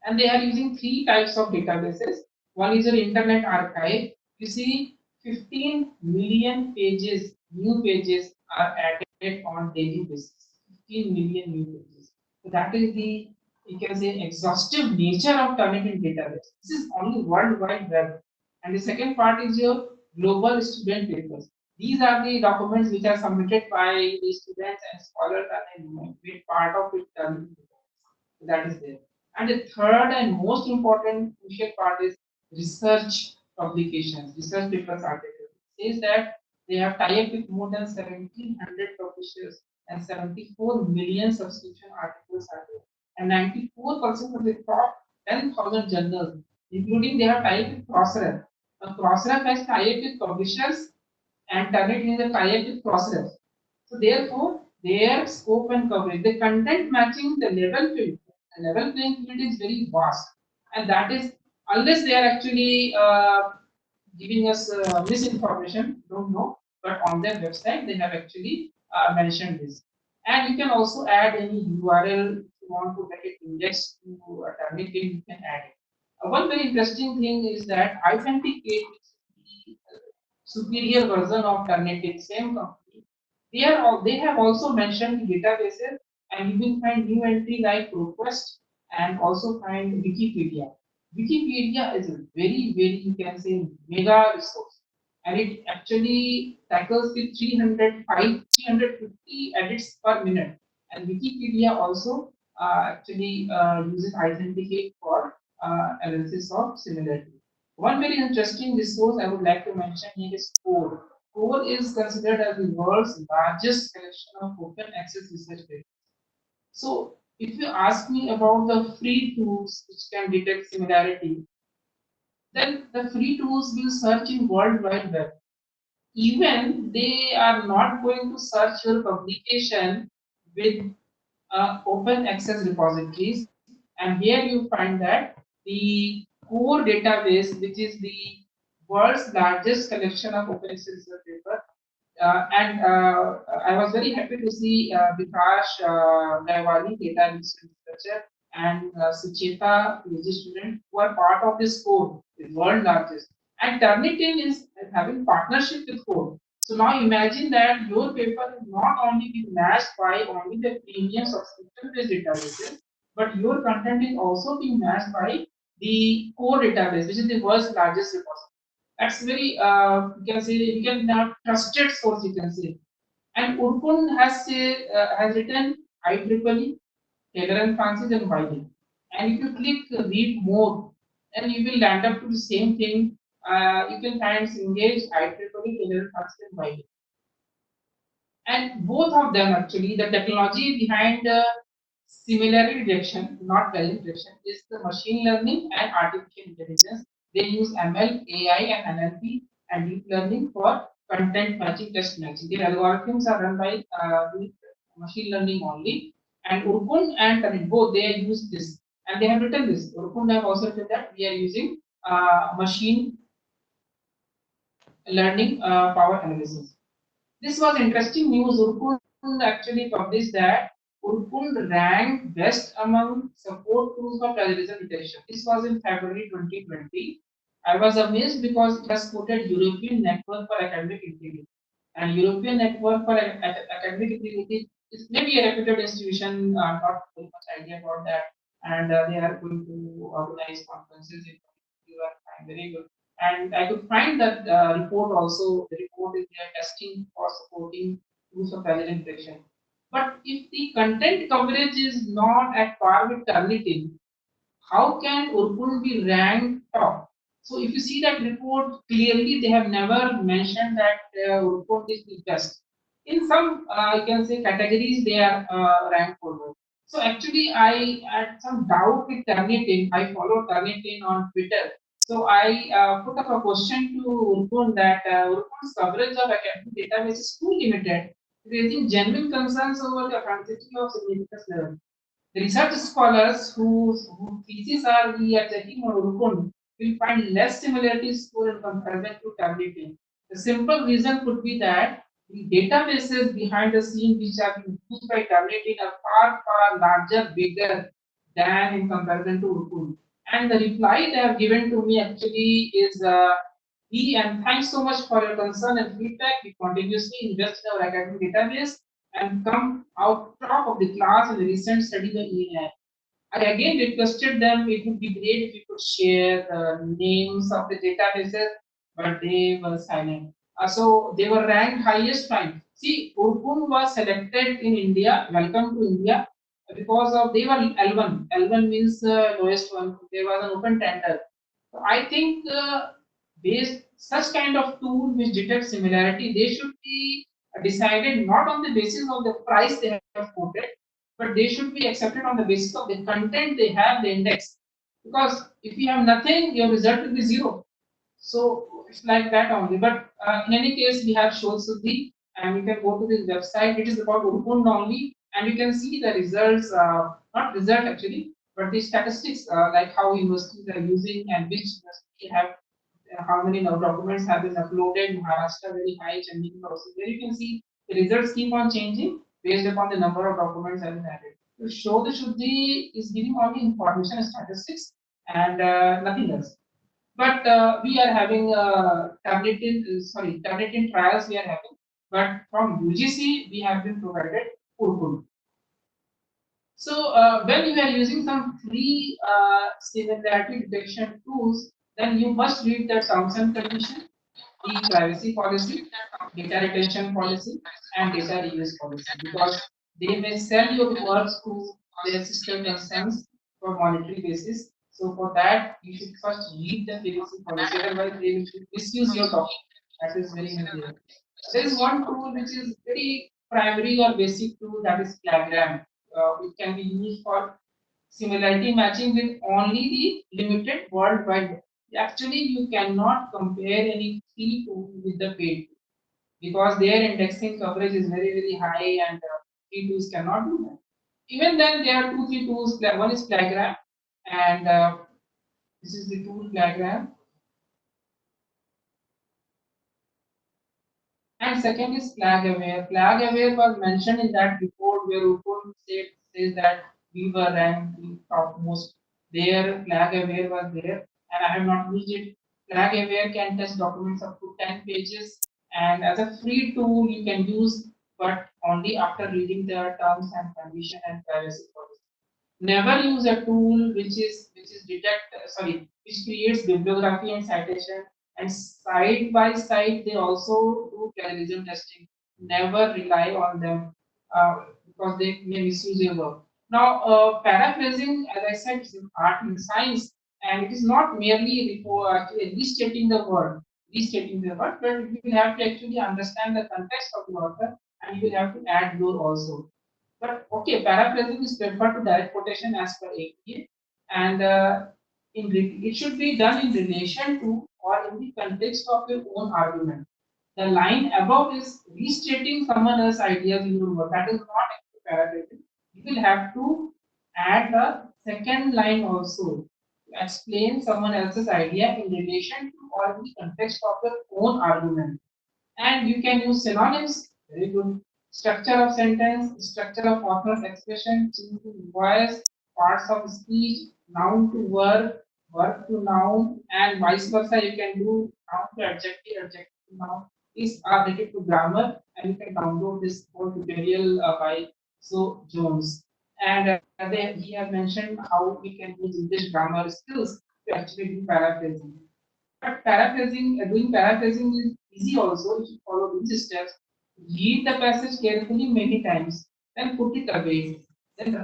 And they are using three types of databases. One is your Internet Archive. You see, 15 million pages, new pages are added on daily basis. 15 million new pages. So that is the, you can say, exhaustive nature of Turnitin database. This is only World Wide Web. And the second part is your global student papers. These are the documents which are submitted by the students and scholars and a big part of it. That is there. And the third and most important crucial part is research publications, research papers articles. It says that they have tied up with more than 1,700 publishers and 74 million subscription articles are there. And 94% of the top 10,000 journals, including they have tied up with Crossref. Now, Crossref has tied up with publishers and Turnitin is a tie-up with Crossref. So therefore, their scope and coverage, the content matching the level field, the level playing field is very vast, and that is unless they are actually giving us misinformation, don't know, but on their website they have actually mentioned this. And you can also add any URL if you want to make it index to a target page, you can add it. One very interesting thing is that Authenticate, the superior version of Turnitin, same company. They have also mentioned the databases, and you will find new entry like ProQuest and also find Wikipedia. Wikipedia is a very you can say mega resource, and it actually tackles with 350 edits per minute. And Wikipedia also actually uses Authenticate for analysis of similarity. One very interesting resource I would like to mention here is Core. Core is considered as the world's largest collection of open access research papers. So, if you ask me about the free tools which can detect similarity, then the free tools will search in World Wide Web. Even they are not going to search your publication with open access repositories, and here you find that the core database, which is the world's largest collection of open access research paper, and I was very happy to see Vikash Gaiwani, data researcher, and Sucheta, PhD student, who are part of this core, the world largest. And Turnitin is having partnership with core. So now imagine that your paper is not only being matched by only the premium subscription-based databases, but your content is also being matched by the core database, which is the world's largest repository. That's very you can say you can have trusted source, you can say. And Urkun has written IEEE, Taylor and Francis, and Wiley. And if you click read more, then you will land up to the same thing. You can find Engage, IEEE, Taylor and Francis, and Wiley. And both of them actually, the technology behind similarity detection, not value detection, is the machine learning and artificial intelligence. They use ML, AI, and NLP and deep learning for content matching, test matching. Their algorithms are run by the machine learning only. And Urkun and Tanit, both they use this, and they have written this. Urkun have also written that we are using machine learning power analysis. This was interesting news. Urkun actually published that Urkun ranked best among support tools for plagiarism detection. This was in February 2020. I was amazed because it has quoted European Network for Academic Integrity. And European Network for Academic Integrity is maybe a reputed institution, not very much idea about that. And they are going to organize conferences in particular, and very good. And I could find that report also, the report is there testing for supporting use of pathogen detection. But if the content coverage is not at par with Turnitin, how can Urkul be ranked top? So if you see that report clearly, they have never mentioned that Urkul is the best. In some, I can say categories, they are ranked forward. So actually, I had some doubt with Turnitin. I follow Turnitin on Twitter. So I put up a question to Urkul that Urkul's coverage of academic database is too limited, raising genuine concerns over the authenticity of significance level. The research scholars whose theses are we are checking on Urukun will find less similarities score in comparison to tableting. The simple reason could be that the databases behind the scene which are being used by tableting are far larger, bigger than in comparison to Urukun. And the reply they have given to me actually is and thanks so much for your concern and feedback. We continuously invest in our academic database and come out top of the class in the recent study by ENI. I again requested them it would be great if you could share the names of the databases, but they were silent. So they were ranked highest fine. See, Urkun was selected in India, welcome to India, because of they were L1. L1 means lowest one. There was an open tender. So I think based such kind of tool which detect similarity, they should be decided not on the basis of the price they have quoted, but they should be accepted on the basis of the content they have, the index. Because if you have nothing, your result will be zero. So it's like that only. But in any case, we have Shol Suddhi, and you can go to this website. It is about Urkund only, and you can see the results, not result actually, but the statistics, like how universities are using and which university have how many now documents have been uploaded. Maharashtra very high, Chandigarh also. There you can see the results keep on changing based upon the number of documents have been added. To show the Shuddhi is giving only information and statistics and nothing else. But we are having tabletin trials we are having. But from UGC we have been provided Urkul. So when you are using some free similarity detection tools, then you must read the terms and conditions, the privacy policy, data retention policy, and data reuse policy, because they may sell your work to their sister concerns for monetary basis. So for that, you should first read the privacy policy, otherwise they will misuse your document. That is very clear. There is one tool which is very primary or basic tool, that is Plagram. It can be used for similarity matching with only the limited worldwide. Actually, you cannot compare any free tool with the paid tool because their indexing coverage is very high, and free tools cannot do that. Even then, there are two, three tools. One is Plagram, and this is the tool Plagram. And second is flag aware. Flag aware was mentioned in that report where Upon says that we were ranked the topmost. There, flag aware was there, and I have not used it. Flag aware can test documents up to 10 pages, and as a free tool you can use, but only after reading the terms and condition and privacy policy. Never use a tool which is which creates bibliography and citation, and side by side they also do plagiarism testing. Never rely on them because they may misuse your work. Now paraphrasing, as I said, is an art and science, and it is not merely actually restating the word, but you will have to actually understand the context of the author, and you will have to add your also. But okay, paraphrasing is preferred to direct quotation as per APA, and it should be done in relation to or in the context of your own argument. The line above is restating someone else's ideas in your work. That is not actually paraphrasing. You will have to add the second line also to explain someone else's idea in relation to or in the context of your own argument. And you can use synonyms, very good. Structure of sentence, structure of author's expression, change in voice, parts of speech, noun to verb, verb to noun, and vice versa. You can do noun to adjective, adjective to noun. These are related to grammar, and you can download this whole tutorial by So Jones. And he has mentioned how we can use English grammar skills to actually do paraphrasing. But paraphrasing, doing paraphrasing is easy also if you follow these steps. Read the passage carefully many times, then put it away. Then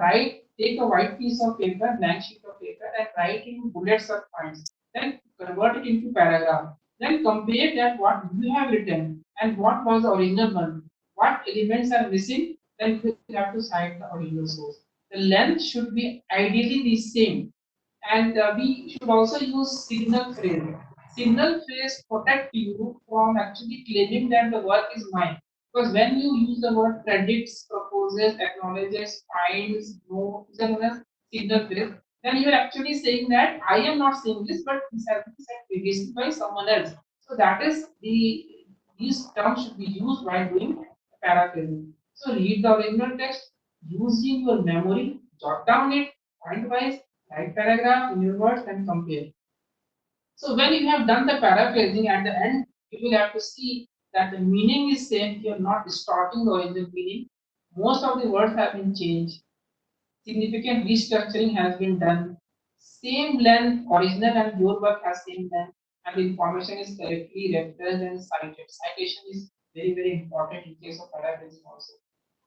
take a white piece of paper, blank sheet of paper, and write in bullets or points. Then convert it into paragraph. Then compare that what you have written and what was the original one. What elements are missing, then you have to cite the original source. The length should be ideally the same, and we should also use signal phrase. Signal phrase protect you from actually claiming that the work is mine. Because when you use the word predicts, proposes, acknowledges, finds, knows, is known as signal phrase, then you are actually saying that I am not saying this, but this has been said previously by someone else. So that is these terms should be used while doing paraphrasing. So read the original text, using your memory, jot down it, point wise, write paragraph in your words and compare. So when you have done the paraphrasing at the end, you will have to see that the meaning is same. You are not distorting the original meaning. Most of the words have been changed. Significant restructuring has been done. Same length, original and your work has same length, and the information is correctly referenced and cited. Citation is very important in case of paraphrasing also.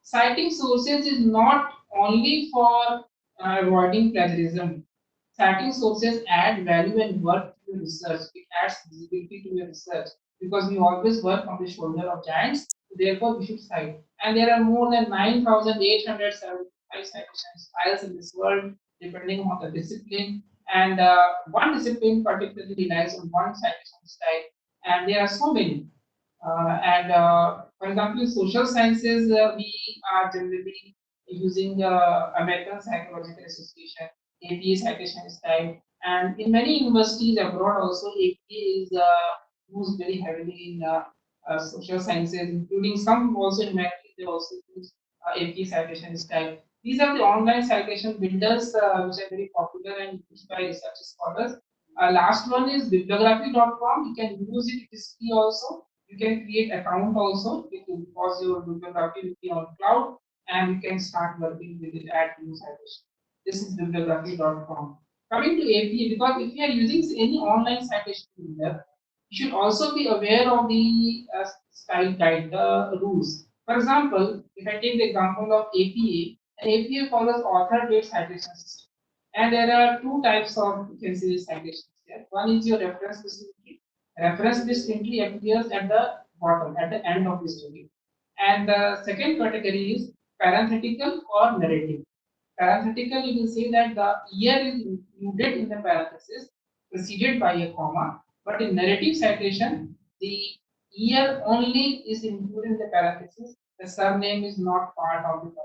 Citing sources is not only for avoiding plagiarism. Citing sources add value and worth to your research. It adds visibility to your research because we always work on the shoulder of giants. Therefore, we should cite. And there are more than 9,875 citation styles in this world, depending on the discipline. And one discipline particularly relies on one citation style, and there are so many. For example, in social sciences, we are generally using the American Psychological Association APA citation style, and in many universities abroad also APA is used very heavily in social sciences, including some also in MIT they also use APA citation style. These are the online citation builders which are very popular and used by research scholars. Last one is bibliography.com. You can use it, it is free also. You can create account also because your bibliography will be on cloud, and you can start working with it at new citation. This is bibliography.com. Coming to APA, because if you are using any online citation builder, you should also be aware of the style guide, the rules. For example, if I take the example of APA, an APA follows author date citation system. And there are two types of, you can see, citations here. One is your reference list entry. Reference list entry appears at the bottom, at the end of the story. And the second category is parenthetical or narrative. Parenthetical, you will say that the year is included in the parenthesis, preceded by a comma. But in narrative citation, the year only is included in the parenthesis. The surname is not part of the parenthesis.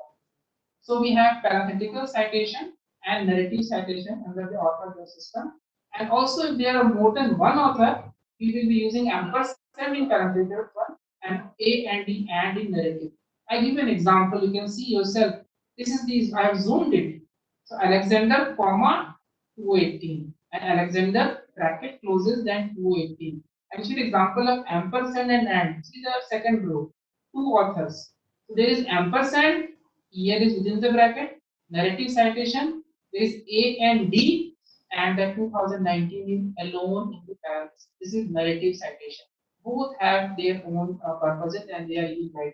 So we have parenthetical citation and narrative citation under the author system. And also, if there are more than one author, we will be using ampersand in parenthetical one and A and D and in narrative. I give an example. You can see yourself. This is these. I have zoomed it. So Alexander, comma 218, and Alexander bracket closes then 218. Actually, example of ampersand and. See the second row. Two authors. So there is ampersand. Year is within the bracket. Narrative citation. There is A and D, and the 2019 is alone in the parenthesis. This is narrative citation. Both have their own purposes and they are used right.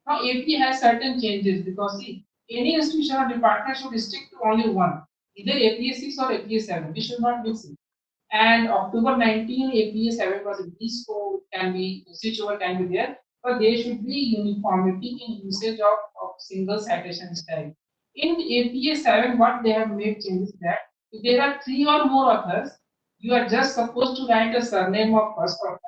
Now AP has certain changes because see, any institution or department should stick to only one, either APA 6 or APA 7. We should not mix it. And October 19 APA 7 was released, so it can be switchover can be there, but there should be uniformity in usage of single citation style. In APA 7, what they have made changes that if there are three or more authors, you are just supposed to write a surname of first author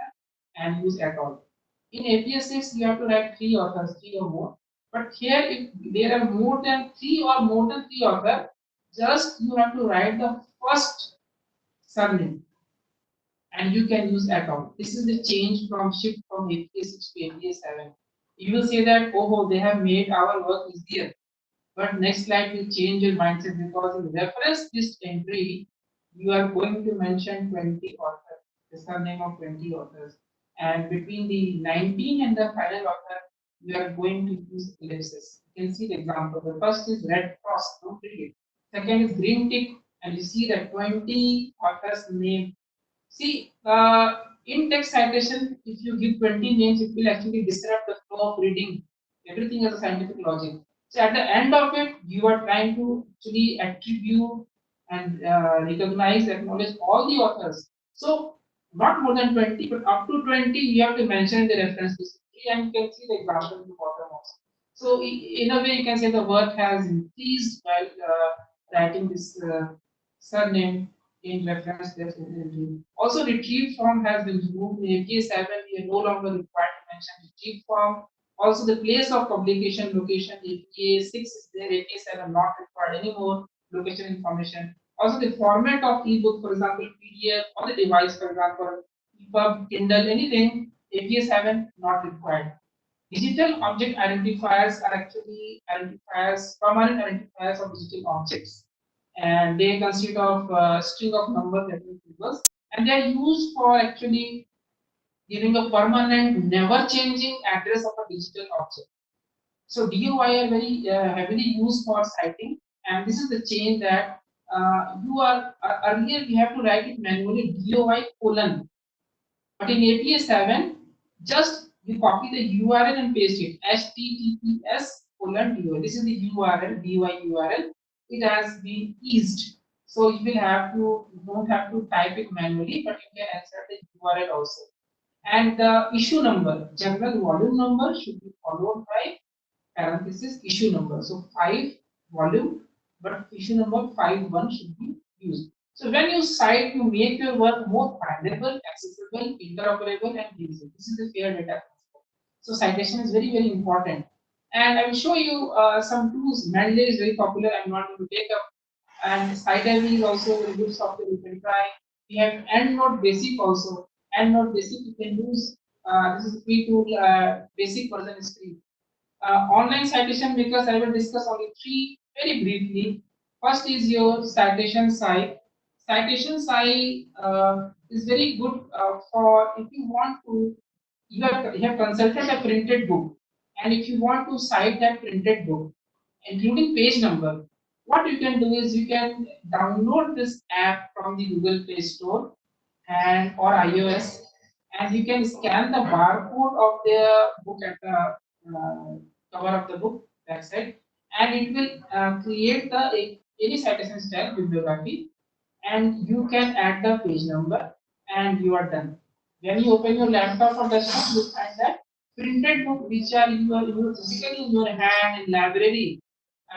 and use at all. In APA 6, you have to write three authors, three or more. But here, if there are more than three authors, just you have to write the first surname and you can use at all. This is the change from shift from APA 6 to APA 7. You will say that, oh, they have made our work easier. But next slide will change your mindset because in reference list entry, you are going to mention 20 authors, the surname of 20 authors. And between the 19 and the final author, you are going to use ellipsis. You can see the example. The first is red cross, don't read it. Second is green tick, and you see the 20 authors name. See, in text citation, if you give 20 names, it will actually disrupt the flow of reading. Everything has a scientific logic. So at the end of it, you are trying to actually attribute and recognize, acknowledge all the authors. So not more than 20, but up to 20, you have to mention the reference history, and you can see the example in the bottom also. So in a way, you can say the work has increased while writing this surname in reference to entry. Also, retrieve form has been removed. In APA 7, we are no longer required to mention retrieve form. Also, the place of publication location, APA 6 is there, APA 7 not required anymore, location information. Also, the format of ebook, for example, PDF, on the device, for example, EPUB, Kindle, anything, APA 7 not required. Digital object identifiers are actually identifiers, permanent identifiers of digital objects, and they consist of a string of numbers that is figures, and they are used for actually giving a permanent, never changing address of a digital object. So DOI are very heavily used for citing, and this is the change that you are earlier we have to write it manually DOI colon, but in APA 7, just you copy the URL and paste it. HTTPS colon DOI. This is the URL, DOI URL. It has been eased. So you will have to, you don't have to type it manually, but you can insert the URL also. And the issue number, general volume number should be followed by parenthesis issue number. So 5 volume, but issue number 51 should be used. So when you cite, you make your work more findable, accessible, interoperable, and usable. This is the fair data transfer. So citation is very, very important. And I will show you some tools. Mendeley is very popular. I'm not going to take up. And SciDive is also a good software you can try. We have EndNote Basic also. EndNote Basic you can use. This is a free tool. Basic version is free. Online citation makers, I will discuss only three very briefly. First is your citation site. Citation site is very good for if you want to, you have consulted a printed book, and if you want to cite that printed book, including page number, what you can do is you can download this app from the Google Play Store and or iOS, and you can scan the barcode of the book at the cover of the book backside, and it will create the any citation style bibliography, and you can add the page number, and you are done. When you open your laptop or desktop, you find that printed book which are physically in your hand in library,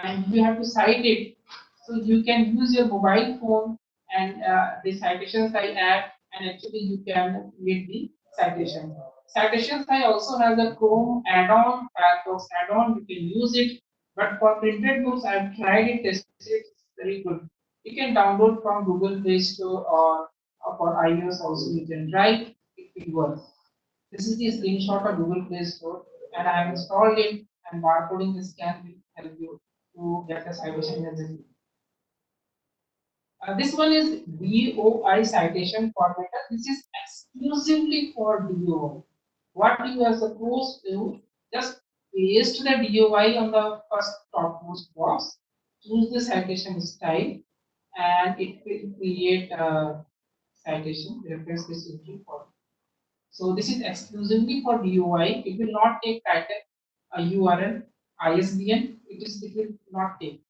and you have to cite it. So you can use your mobile phone and the citation site app, and actually you can create the citation. Citation site also has a Chrome add-on, Firefox add-on. You can use it, but for printed books, I've tried it, tested it. It's very good. You can download from Google Play Store or for iOS also. You can try it will work. This is the screenshot of Google Play Store, and I have installed it, and barcoding the scan will help you to get the citation easily. This one is DOI citation formatter. This is exclusively for DOI. What you are supposed to just paste the DOI on the first topmost box, choose the citation style, and it will create a citation reference history for. So this is exclusively for DOI. It will not take title, a URL, ISBN. It will not take.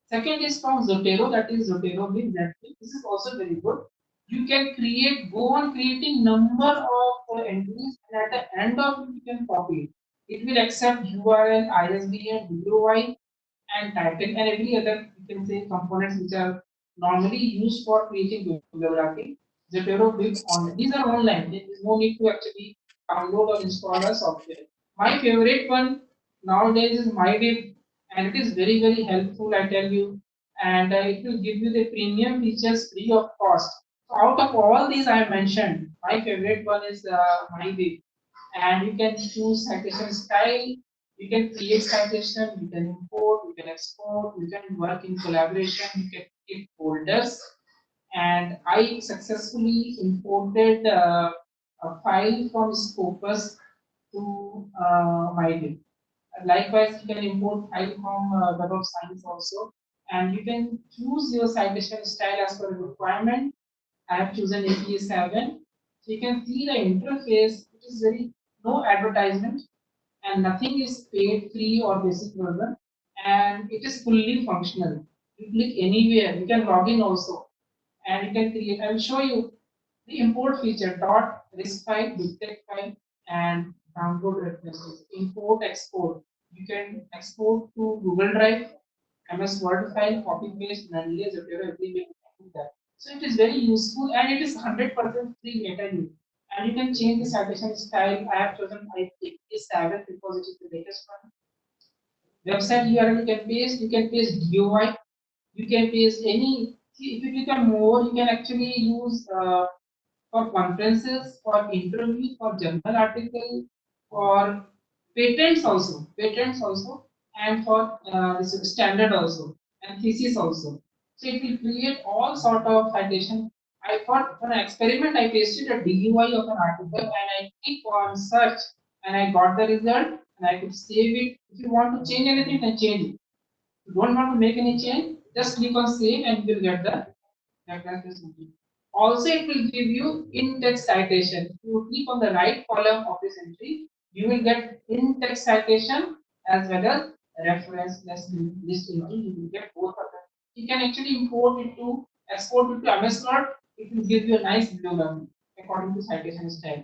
Second is from Zotero, that is Zotero with Netflix. This is also very good. You can go on creating number of entries, and at the end of it, you can copy it. It will accept URL, ISBN, DOI, and title, and every other, you can say, components which are normally used for creating bibliography. Zotero will on. These are online. There is no need to actually download or install a software. My favorite one nowadays is MyWeb, and it is very, very helpful, I tell you, and it will give you the premium features free of cost. So out of all these I mentioned, my favorite one is MyWeb, and you can choose citation style, you can create citation, you can import, you can export, you can work in collaboration, you can create folders, and I successfully imported a file from Scopus to MyLib. Likewise, you can import file from Web of Science also, and you can choose your citation style as per requirement. I have chosen APA7. So you can see the interface, it is very no advertisement and nothing is paid, free or basic version, and it is fully functional. You click anywhere, you can log in also, and you can create. I will show you the import feature dot risk file, bigtech file, and download references. Import, export. You can export to Google Drive, MS Word file, copy paste, Mendeley, whatever, everywhere you can do that. So it is very useful and it is 100% free meta use. And you can change the citation style. I have chosen IPA7 because it is the latest one. Website URL you can paste DOI, you can paste any. See, if you click on more, you can actually use for conferences, for interviews, for journal article, for patents also, and for standard also, and thesis also. So it will create all sort of citation. I thought for an experiment, I pasted a DUI of an article and I click on search and I got the result and I could save it. If you want to change anything, then change it. If you don't want to make any change, just click on save and you will get the reference. Also, it will give you in-text citation. If you click on the right column of this entry, you will get in-text citation as well as reference list entry. You will get both of them. You can actually import it to export it to MS Word. It will give you a nice bibliography according to citation style.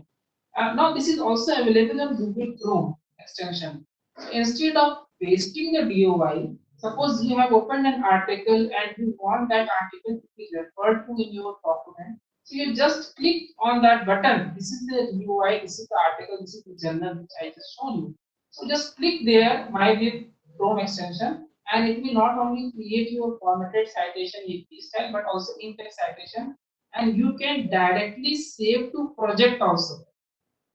Now, this is also available on Google Chrome extension. So instead of pasting the DOI, suppose you have opened an article and you want that article to be referred to in your document. So you just click on that button. This is the DOI, this is the article, this is the journal which I just shown you. So just click there, MyLib Chrome extension, and it will not only create your formatted citation AP style, but also in-text citation, and you can directly save to project also.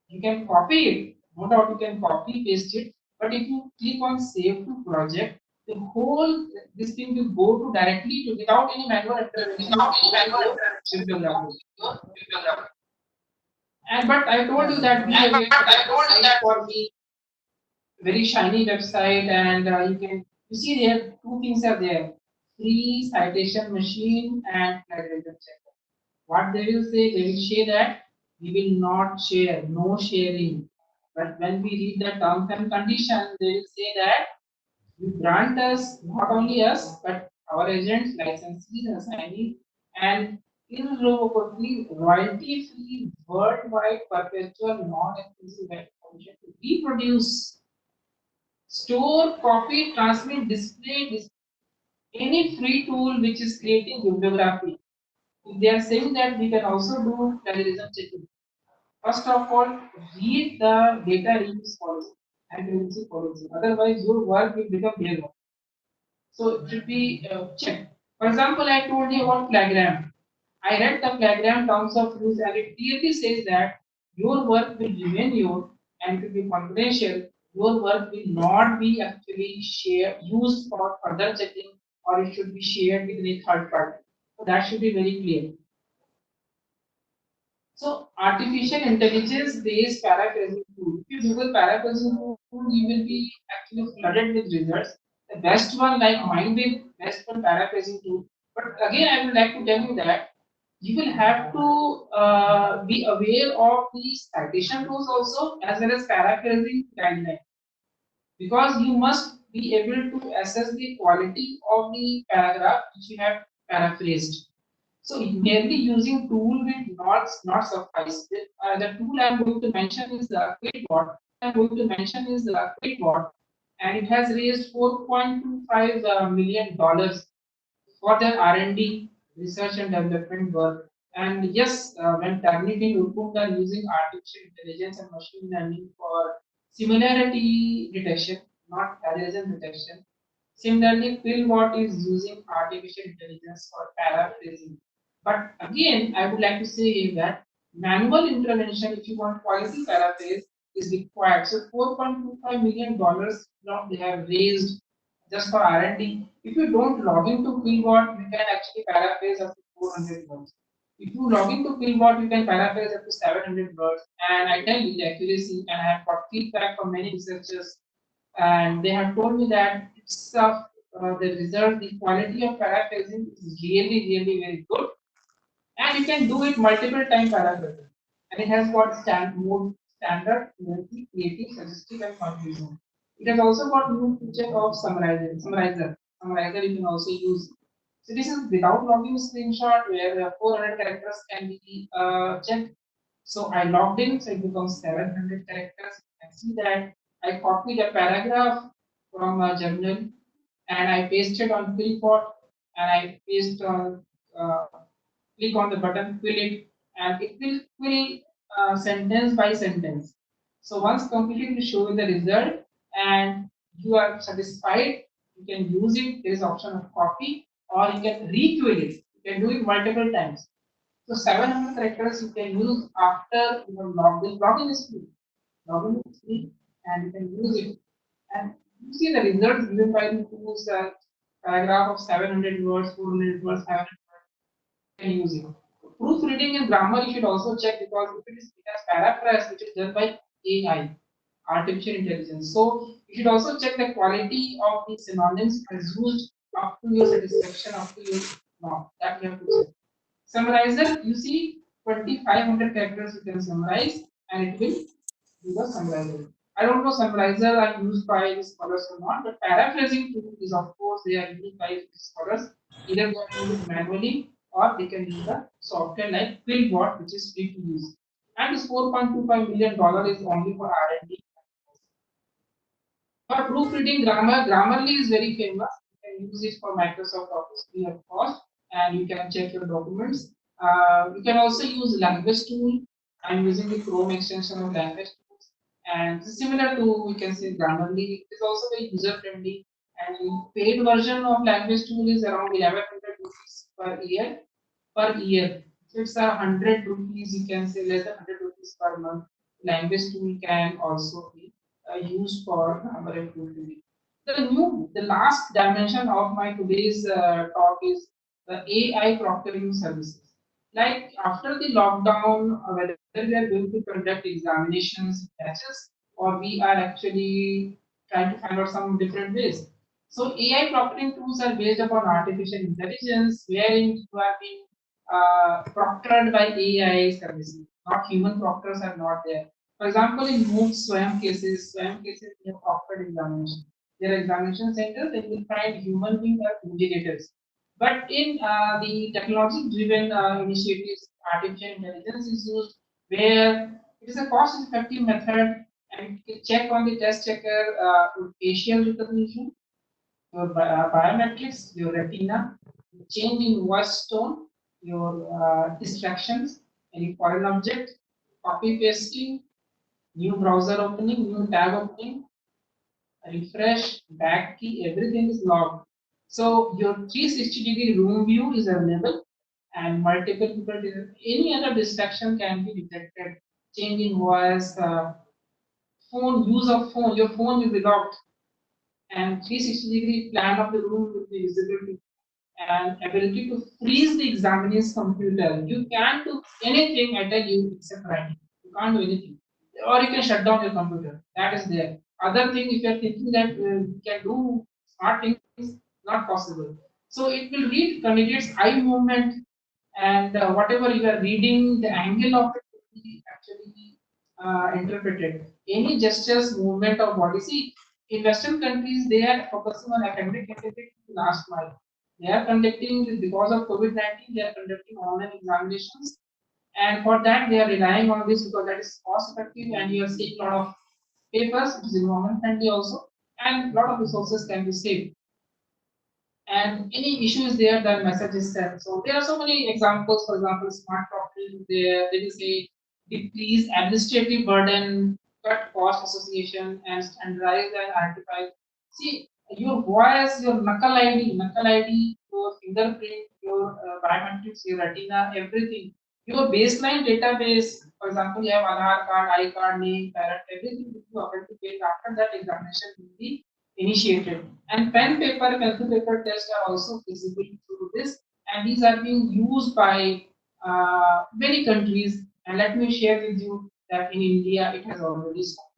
You can copy it, no doubt you can copy paste it, but if you click on save to project, the whole this thing will go to directly to without any manual intervention your bibliography. And but I told you that be aware that the site for me very shiny website, and you see there two things are there: free citation machine and plagiarism checker. What they will say, they will say that we will not share, no sharing. But when we read the terms and conditions, they will say that you grant us, not only us, but our agents, licensees, and assignees, and irrevocably royalty-free worldwide perpetual non-exclusive right permission to reproduce, store, copy, transmit, display, any free tool which is creating bibliography. They are saying that we can also do plagiarism checking. First of all, read the data reuse policy and privacy policy. Otherwise, your work will become bare bones. So it should be checked. For example, I told you about plagiarism. I read the plagiarism terms of use and it clearly says that your work will remain yours and to be confidential. Your work will not be actually shared, used for further checking, or it should be shared with any third party. So that should be very clear. So artificial intelligence based paraphrasing tool. If you Google paraphrasing tool, you will be actually flooded with results. The best one like mine will best one paraphrasing tool. But again, I would like to tell you that you will have to be aware of these citation rules also as well as paraphrasing guidelines because you must be able to assess the quality of the paragraph which you have paraphrased. So merely using tool will not suffice. The tool I'm going to mention is the QuickBot. And it has raised $4.25 million for their R&D, research and development work. And yes, when Turnitin Urkund are using artificial intelligence and machine learning for similarity detection, not plagiarism detection. Similarly, Quillbot is using artificial intelligence for paraphrasing. But again, I would like to say that manual intervention, if you want quality paraphrase, is required. So $4.25 million they have raised just for R&D. If you don't log into Quillbot, you can actually paraphrase up to 400 words. If you log into Quillbot, you can paraphrase up to 700 words. And I tell you the accuracy, and I have got feedback from many researchers, and they have told me that it's the result, the quality of paraphrasing is really, really very good, and you can do it multiple time paraphrasing. And it has got mode standard, multi, creative, suggestive, and conclusion. It has also got new feature of Summarizer you can also use. So this is without logging screenshot where 400 characters can be checked. So I logged in, so it becomes 700 characters. You can see that I copied a paragraph from a journal and I pasted on Quillbot, and I paste on click on the button, fill it, and it will fill sentence by sentence. So once completed, it will show you the result, and you are satisfied. You can use it. There is option of copy, or you can requill it. You can do it multiple times. So 700 characters you can use after you have logged in. Login is free. Login is free, and you can use it. And you see the results given by the tools. Paragraph of 700 words, 400 words, 500 words can use it. Proofreading and grammar you should also check, because if it has paraphrase which is done by AI, artificial intelligence. So you should also check the quality of the synonyms as used up to your satisfaction, up to your mark. That you have to check. Summarizer, you see 2500 characters you can summarize, and it will do the summarizer. I don't know summarizer are used by the scholars or not, but paraphrasing tool is of course they are used by the scholars. Either they can use it manually or they can use the software like Quillbot, which is free to use. And this $4.25 million is only for R&D. For proofreading grammar, Grammarly is very famous. You can use it for Microsoft Office free of cost, and you can check your documents. You can also use language tool. I'm using the Chrome extension of language tools, and similar to we can say Grammarly. It is also very user friendly. And the paid version of language tool is around 1100 rupees per year. So it's 100 rupees. You can say less than 100 rupees per month. Language tool can also be used for grammar and proofreading. The last dimension of my today's talk is the AI proctoring services. Like after the lockdown, whether we are going to conduct examinations batches, or we are actually trying to find out some different ways. So AI proctoring tools are based upon artificial intelligence, wherein you are being proctored by AI services. Not human proctors are not there. For example, in most SWAYAM cases, we have proctored examination. There are examination centers that will find human beings as invigilators. But in the technology-driven initiatives, artificial intelligence is used where it is a cost-effective method, and you can check on the test checker with facial recognition, your biometrics, your retina, change in voice tone, your distractions, any foreign object, copy pasting, new browser opening, new tab opening, refresh, back key, everything is logged. So your 360-degree room view is available, and multiple people, any other distraction can be detected. Change in voice, phone, use of phone, your phone will be locked, and 360-degree plan of the room will be visible to you, and ability to freeze the examiner's computer. You can't do anything, I tell you, except writing. You can't do anything. Or you can shut down your computer. That is there. Other thing, if you're thinking that you can do smart things, not possible. So it will read candidate's eye movement, and whatever you are reading, the angle of it will be actually interpreted. Any gestures, movement of body. See, in Western countries, they are focusing on academic integrity last mile. They are conducting, because of COVID-19, they are conducting online examinations. And for that, they are relying on this because that is cost effective, and you are seeing a lot of papers, which is environment friendly also, and a lot of resources can be saved. And any issue is there, the message is sent. So there are so many examples. For example, smart proctoring, there is a decrease administrative burden, cut cost association, and standardize and artifact. See, your voice, your knuckle ID, your fingerprint, your biometrics, your retina, everything. Your baseline database, for example, you have Aadhaar card, iCard, name, parent, everything will be authenticated after that examination will be initiated. And pencil paper test are also feasible through this, and these are being used by many countries. And let me share with you that in India it has already started.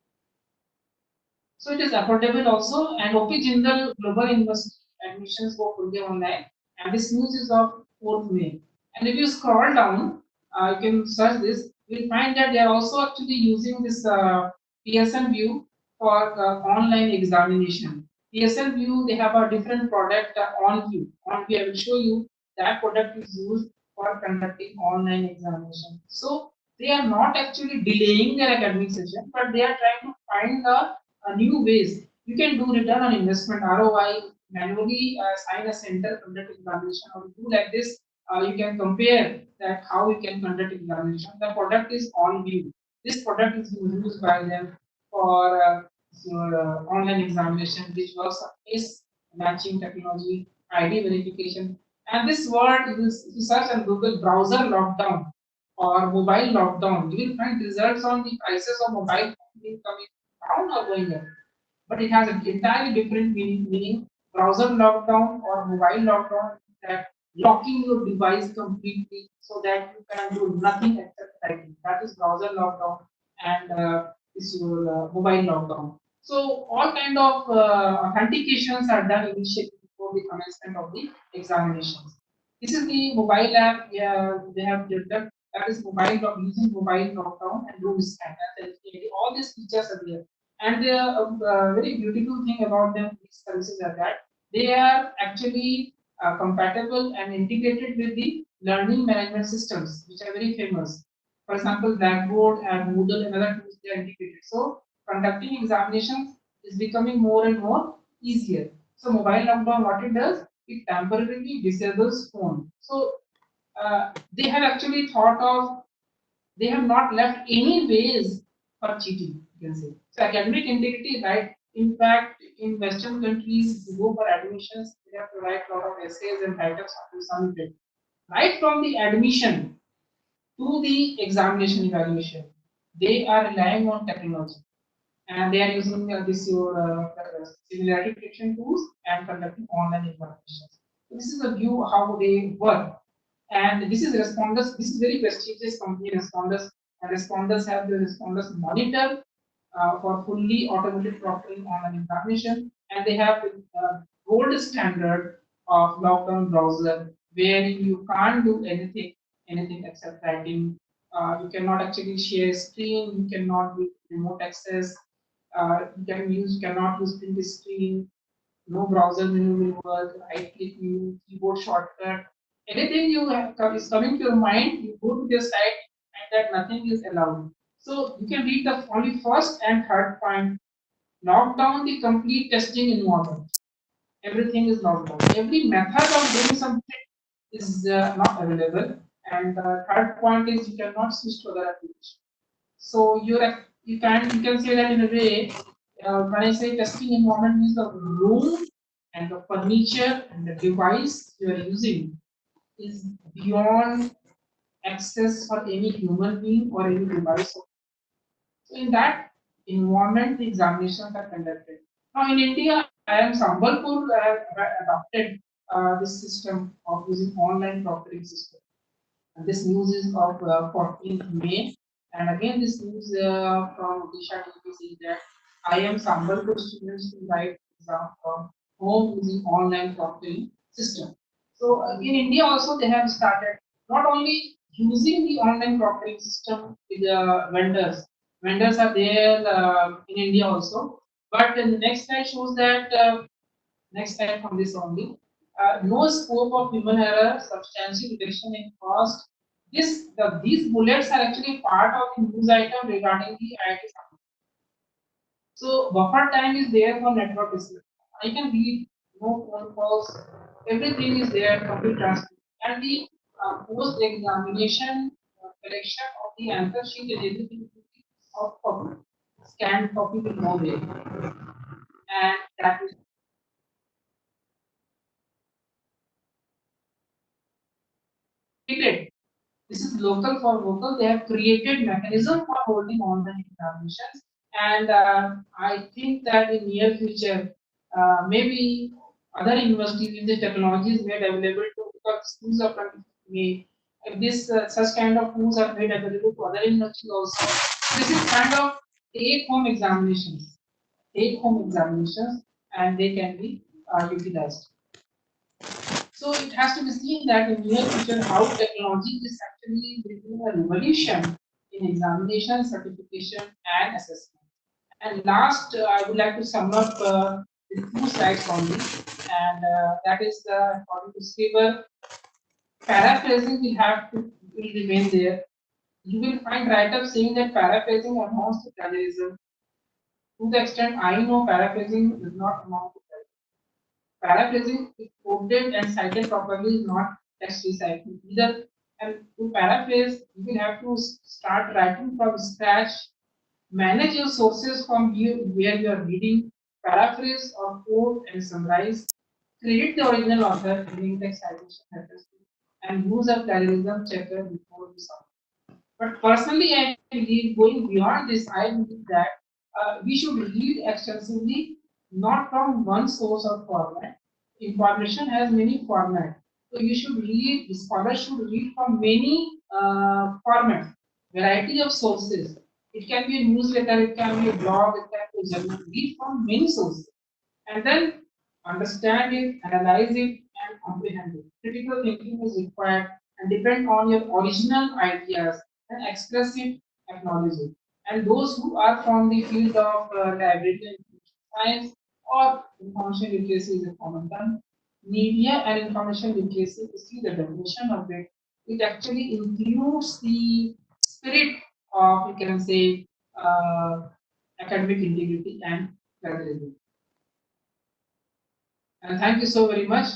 So it is affordable also, and OP Jindal Global University admissions go fully online, and this news is of 4th May. And if you scroll down, you can search this, you'll find that they are also actually using this PSN View for online examination. PSN View, they have a different product, OnView. OnView, I will show you that product is used for conducting online examination. So they are not actually delaying their academic session, but they are trying to find the new ways. You can do return on investment ROI, manually assign a center, conduct examination, or do like this. You can compare that how you can conduct examination. The product is OnView. This product is used by them for your online examination, which works on face matching technology, ID verification. And this word, if you search on Google browser lockdown or mobile lockdown, you will find results on the prices of mobile phone coming down or going up. But it has an entirely different meaning. Browser lockdown or mobile lockdown, that locking your device completely so that you can do nothing except typing. That is browser lockdown, and is your mobile lockdown. So all kind of authentications are done initially before the commencement of the examinations. This is the mobile app. Yeah, they have developed, that is mobile using mobile lockdown and room scan. All these features are there. And the very beautiful thing about them, these services are that they are actually compatible and integrated with the learning management systems, which are very famous. For example, Blackboard and Moodle and other tools, they are integrated. So conducting examinations is becoming more and more easier. So mobile lockdown, what it does, it temporarily disables phone. So they have actually thought of, they have not left any ways for cheating, you can say. So academic integrity, right? In fact, in Western countries, you go for admissions, they have to write a lot of essays and write-ups to submit it. Right from the admission to the examination evaluation, they are relying on technology, and they are using this your similarity detection tools and conducting online examinations. So this is a view how they work, and this is Respondus. This is very prestigious company, Respondus, and Respondus have the Respondus monitor for fully automated proctoring online examination, and they have the gold standard of lockdown browser where you can't do anything except writing. You cannot actually share screen. You cannot do remote access. Cannot use print screen. No browser menu will work. Right click menu, keyboard shortcut. Anything you have is coming to your mind, you go to their site, and that nothing is allowed. So you can read the only first and third point. Lock down the complete testing environment. Everything is locked down. Every method of doing something is not available. And the third point is you cannot switch to other application. So you can say that in a way. When I say testing environment, means the room and the furniture and the device you are using is beyond access for any human being or any device. So in that environment, the examinations are conducted. Now in India, I am Sambalpur. I have adopted this system of using online proctoring system. And this news is of 14th May. And again, this news from Disha TPC that I am Sambalpur students to write exam from home using online proctoring system. So in India also they have started not only using the online proctoring system with the vendors. Vendors are there in India also. But the next slide shows that next slide from this only. No scope of human error, substantial reduction in cost. These bullets are actually part of the news item regarding the IIT summit. So buffer time is there for network discussion. I can read, no phone calls, everything is there, complete transcript. And the post examination collection of the answer sheet and everything will be of copy. Scanned copy will go there. And that is created. This is local for local. They have created mechanism for holding online examinations, and I think that in near future, maybe other universities with the technologies made available to because schools are made. If this such kind of tools are made available to other industries also, this is kind of take-home examinations, and they can be utilized. So it has to be seen that in near future how technology is actually bringing a revolution in examination, certification, and assessment. And last, I would like to sum up with two slides only, and that is according to Scriber, paraphrasing will remain there. You will find write-ups saying that paraphrasing amounts to plagiarism. To the extent I know, paraphrasing does not amount to plagiarism. Paraphrasing, if quoted and cited properly, is not text recycling either. And to paraphrase, you will have to start writing from scratch, manage your sources from where you are reading, paraphrase or quote and summarize, create the original author using the citation methods, and use a plagiarism checker before you submit. But personally, I believe going beyond this, I believe that we should read extensively, not from one source or format. Information has many formats. So you should read, the scholar should read from many formats, variety of sources. It can be a newsletter, it can be a blog, it can be a journal. Read from many sources. And then understand it, analyze it, and comprehend it. Critical thinking is required and depend on your original ideas and express it, acknowledge it. And those who are from the field of library and science or information literacy is a common term. Media and information literacy, to see the definition of it, it actually includes the spirit of, you can say, academic integrity and pluralism. And thank you so very much.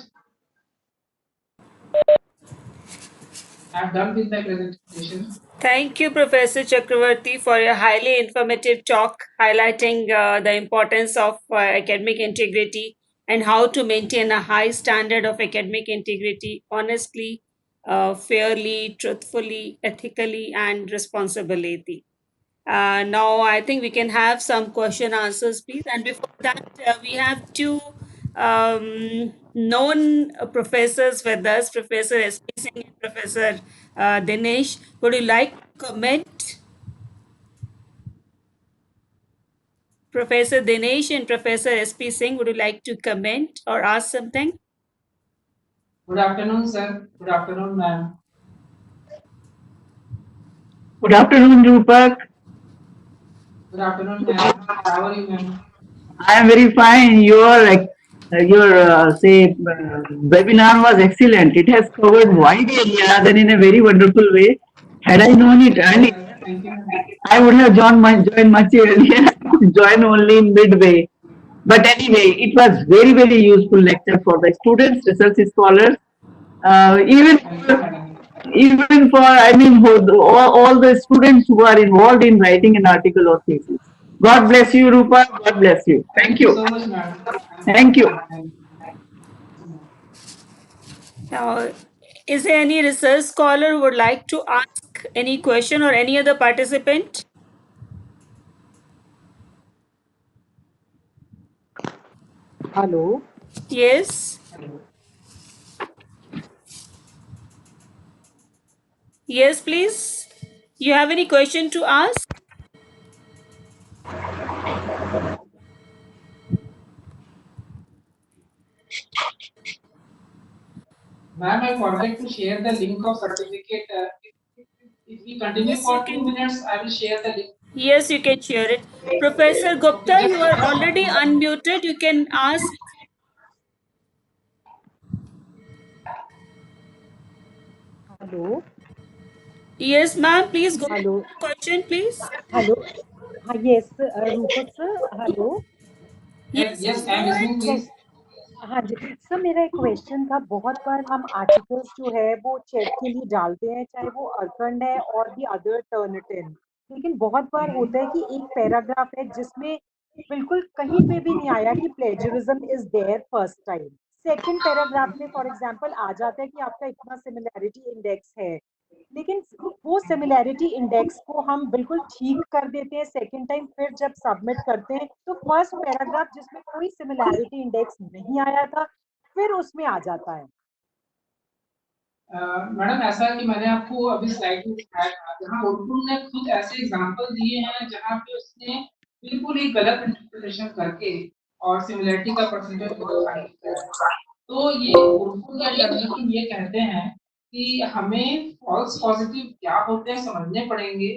I'm done with my presentation. Thank you, Professor Chakravarti, for your highly informative talk highlighting the importance of academic integrity and how to maintain a high standard of academic integrity honestly, fairly, truthfully, ethically, and responsibility. Now, I think we can have some question answers, please. And before that, we have two known professors with us, Professor S.P. Singh and Professor Dinesh. Would you like to comment? Professor Dinesh and Professor S.P. Singh, would you like to comment or ask something? Good afternoon, sir. Good afternoon, ma'am. Good afternoon, Rupak. Good afternoon, ma'am. How are you, ma'am? I am very fine. Your webinar was excellent. It has covered wide area than in a very wonderful way. Had I known it Yes, earlier, sir. Thank you, ma'am. I would have joined much earlier. Join only in midway. But anyway, it was very useful lecture for the students, research scholars, even Thank you, madam. even for all the students who are involved in writing an article or thesis. God bless you, Rupa. God bless you. Thank Thank you you. so much, madam. Thank you. Thank you. Now, is there any research scholar who would like to ask any question or any other participant? Hello. Yes. Yes, please. You have any question to ask? Ma'am, I forget to share the link of certificate. If we continue Yes, you for 2 can. minutes, I will share the link. Yes, you can share it. Professor Okay, Gupta, just you are already unmuted. You can ask. Hello. Yes, ma'am. Please go ahead Hello. with the question, please. Hello. Yes, रूपक sir. Hello. Yes, yes, yes, I am go ahead. listening, please. हाँ जी sir, मेरा एक question था. बहुत बार हम articles जो है वो चेक के लिए डालते हैं, चाहे वो अरकंड है और भी अदर टर्निटिन, लेकिन बहुत बार होता है कि एक पैराग्राफ है जिसमें बिल्कुल कहीं पे भी नहीं आया कि plagiarism is there first time. Second paragraph में फॉर एग्जांपल आ जाता है कि आपका इतना सिमिलैरिटी इंडेक्स है, लेकिन वो सिमिलैरिटी इंडेक्स को हम बिल्कुल ठीक कर देते हैं सेकंड टाइम. फिर जब सबमिट करते हैं तो फर्स्ट पैराग्राफ जिसमें कोई सिमिलैरिटी इंडेक्स नहीं आया था फिर उसमें आ जाता है. मैडम ऐसा है कि मैंने आपको अभी स्लाइड में दिखाया था जहाँ उर्दू ने खुद ऐसे एग्जांपल दिए हैं जहाँ पे उसने बिल्कुल ही गलत इंटरप्रिटेशन करके और सिमिलरिटी का परसेंटेज फाइंड किया है। तो ये उर्दू या टर्मिनेशन ये कहते हैं कि हमें फॉल्स पॉजिटिव क्या होते हैं समझने पड़ेंगे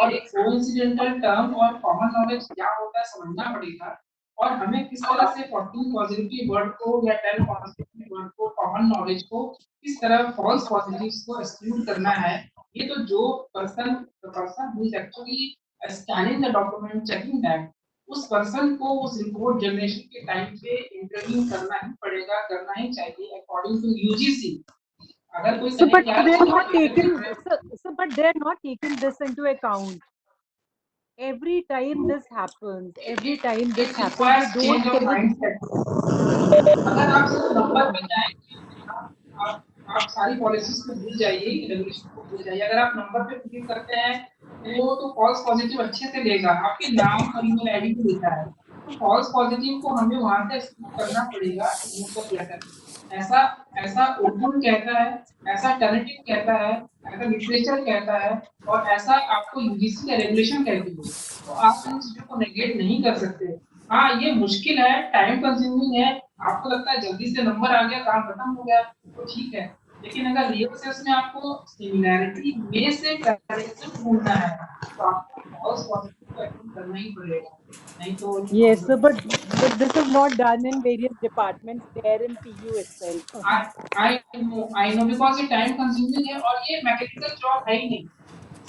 और एक कोइंसिडेंटल टर्म और कॉमन नॉलेज क्या होता है समझना पड़ेगा और हमें किस तरह से 14 पॉजिटिव वर्ड को या 10 पॉजिटिव वर्ड को कॉमन नॉलेज को किस तरह फॉल्स पॉजिटिव्स को एक्सक्लूड करना है। ये तो जो person who is actually scanning the document checking that उस पर्सन को उस रिपोर्ट जनरेशन के टाइम पे इंटरव्यू करना ही पड़ेगा, करना ही चाहिए अकॉर्डिंग टू यूजीसी। अगर कोई So, but कहे यार they're not इसमें taking, different but they're not taking this into account. Every time this happens, every time this it happens, they requires don't change of take. mindset। अगर आप सिर्फ number पे जाएंगे, आप सारी पॉलिसीज को भूल जाइए, रेगुलेशन को भूल जाइए। अगर आप नंबर पे क्लिक करते हैं वो तो फॉल्स पॉजिटिव अच्छे से लेगा, आपके नाम और ईमेल आईडी भी लिखा है, तो फॉल्स पॉजिटिव को हमें वहां से एक्सक्लूड करना पड़ेगा नोट ऑफ लेटर। ऐसा ऐसा उर्दू कहता है, ऐसा टर्निटिव कहता है, ऐसा लिटरेचर कहता है और ऐसा आपको यूजीसी का रेगुलेशन कहती है। तो आप इन चीजों को नेगेट नहीं कर सकते। हाँ ये मुश्किल है, टाइम कंज्यूमिंग है, आपको लगता है जल्दी से नंबर आ गया काम खत्म हो गया तो ठीक है, लेकिन अगर रियल सेंस में आपको सिमिलैरिटी में से करेक्शन ढूंढना है तो आपको फॉल्स पॉजिटिव को एक्सेप्ट करना ही पड़ेगा, नहीं तो Yes, sir, but this is not done in various departments there in PU itself. I know because ये टाइम कंज्यूमिंग है और ये मैकेनिकल जॉब है ही नहीं।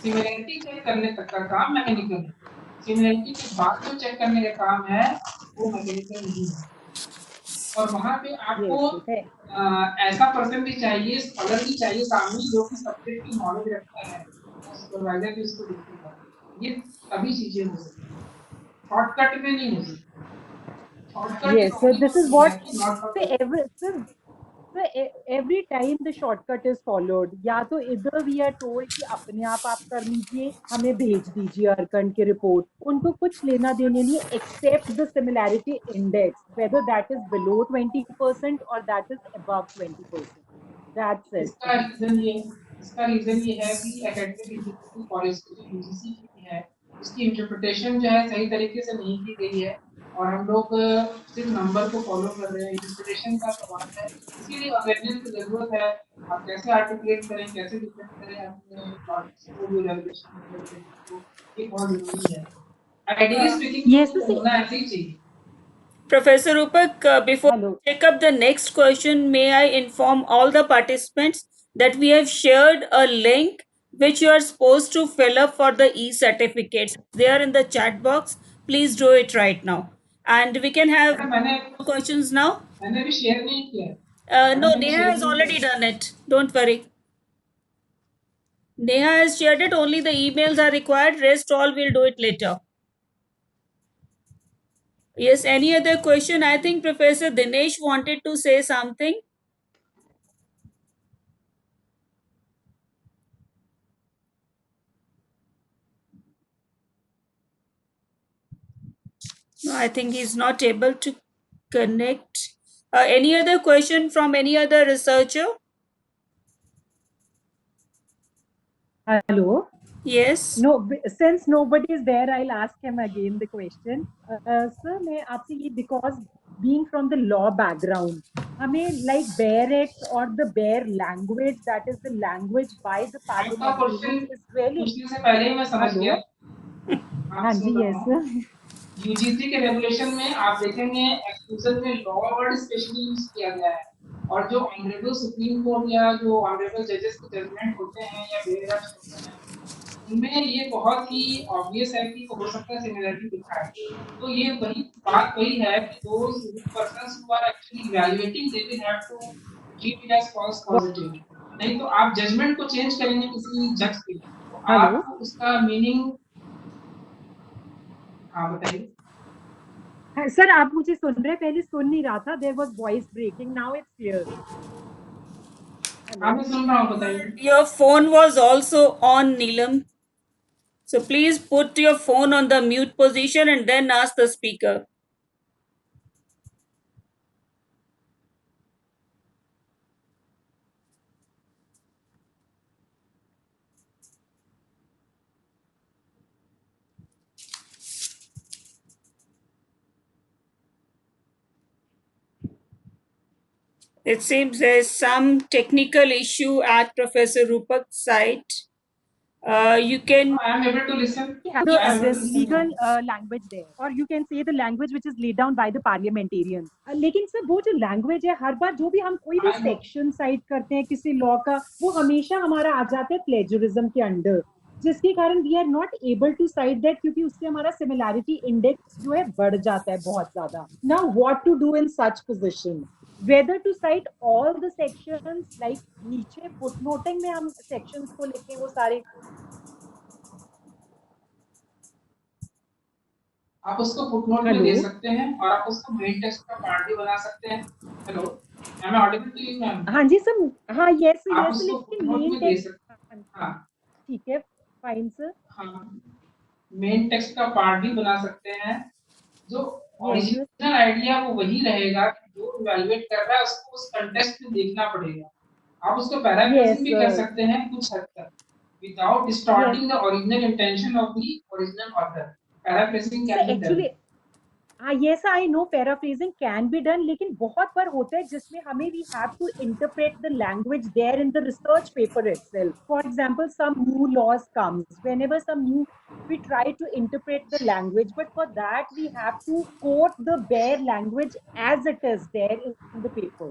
सिमिलैरिटी चेक करने तक का काम मैकेनिकल है, सिमिलैरिटी के बाद जो चेक करने का काम है वो मैकेनिकल नहीं है। और वहां पे आपको Yes, है। ऐसा पर्सन भी चाहिए, स्कॉलर भी चाहिए सामने जो कि सब्जेक्ट की नॉलेज रखता है और सुपरवाइजर भी उसको देखेगा। ये तभी चीजें हो सकती है, शॉर्टकट में नहीं हो सकती। Shortcut is Yes, so only this for is what similarity not for so every time the shortcut is followed, या तो इधर we are told कि अपने आप कर लीजिए, हमें भेज दीजिए अर्कंड की रिपोर्ट, उनको कुछ लेना देने नहीं except the similarity index, whether that is below 20% or that is above 20%. That's it. इसका रीजन ये इसका रीजन ये है कि एकेडमिक इंटीग्रिटी पॉलिसी जो यूजीसी की है उसकी इंटरप्रिटेशन जो है सही तरीके से नहीं की गई है और हम लोग सिर्फ नंबर को फॉलो कर रहे हैं, इंटरप्रिटेशन का सवाल है। इसीलिए अवेयरनेस की जरूरत है, आप कैसे आर्टिकुलेट करें, कैसे डिफेंड करें अपने टॉपिक्स को, जो रेगुलेशन को, ये बहुत जरूरी है। आइडियली स्पीकिंग Yes, तो होना ऐसे ही चाहिए। Professor Rupak, before hello. we take up the next question, may I inform all the participants that we have shared a link which you are supposed to fill up for the e-certificates. They are in the chat box. Please do it right now. And we can have मैंने questions now. मैंने भी share नहीं किया है। No, मैंने Neha share has नहीं already किया। done it. Don't worry. Neha has shared it. Only the emails are required. Rest all we'll do it later. Yes, any other question? I think Professor Dinesh wanted to say something. No, I think he's not able to connect. Any other question from any other researcher? Hello. Yes. No, since nobody is there, I'll ask him again the question. Sir, मैं आपसे ये because being from the law background, हमें like bare acts or the bare language, that is the language by the आपका question parliamentarians is really. पूछने से पहले ही मैं समझ गया। Hello. आप हाँ सुन जी, रहा yes. हूँ। यूजीसी के रेगुलेशन में आप देखेंगे एक्सक्लूजन में लॉ वर्ड स्पेशली यूज किया गया है और जो ऑनरेबल सुप्रीम कोर्ट या जो ऑनरेबल जजेस के जजमेंट होते हैं या वेरिएट्स होते हैं उनमें ये बहुत ही ऑब्वियस है कि हो सकता है सिमिलरिटी दिखा है। तो ये वही बात वही है कि those persons who are actually evaluating they will have to treat it as false positive. नहीं तो आप जजमेंट को चेंज करेंगे किसी जज के तो Hello. आप उसका मीनिंग। हाँ बताइए। सर आप मुझे सुन रहे, पहले सुन नहीं रहा था, there was voice breaking, now it's clear. हाँ मैं सुन रहा हूँ, बताइए। Your phone was also on, Neelam. So please put your phone on the mute position and then ask the speaker. It seems there's some technical issue at Professor Rupak's side. You can. I am able to listen. have I am able this to listen. legal language there, or you can say the language which is laid down by the parliamentarians. लेकिन sir वो जो language है, हर बार जो भी हम कोई भी I know. section cite करते हैं किसी law का, वो हमेशा हमारा आ जाता है plagiarism के under, जिसके कारण we are not able to cite that, क्योंकि उससे हमारा similarity index जो है बढ़ जाता है बहुत ज्यादा. Now what to do in such position? Whether to cite all the sections, like नीचे footnoting में हम sections को लेके वो सारे. आप उसको फुटनोट में Hello? दे सकते हैं और आप उसको मेन टेक्स्ट का पार्ट भी बना सकते हैं. Hello, am I audible to you, ma'am? हाँ जी सर, हाँ यस आप यस, उसको लेकिन फुटनोट मेन में दे टेक्स्ट. सकते हैं. हाँ ठीक है, फाइन सर. हाँ, मेन टेक्स्ट का पार्ट भी बना सकते हैं. जो यस ओरिजिनल आइडिया वो वही रहेगा कि जो इवैल्यूएट कर रहा है उसको उस कंटेक्स्ट में देखना पड़ेगा. आप उसको पैराफ्रेजिंग भी कर यस सकते हैं कुछ हद तक without distorting the original intention of the original author. Paraphrasing sir can be done. Actually, हाँ yes I know paraphrasing can be done, लेकिन बहुत बार होता है जिसमें हमें we have to interpret the language there in the research paper itself. For example some new laws comes, whenever some new, we try to interpret the language, but for that we have to quote the bare language as it is there in the paper.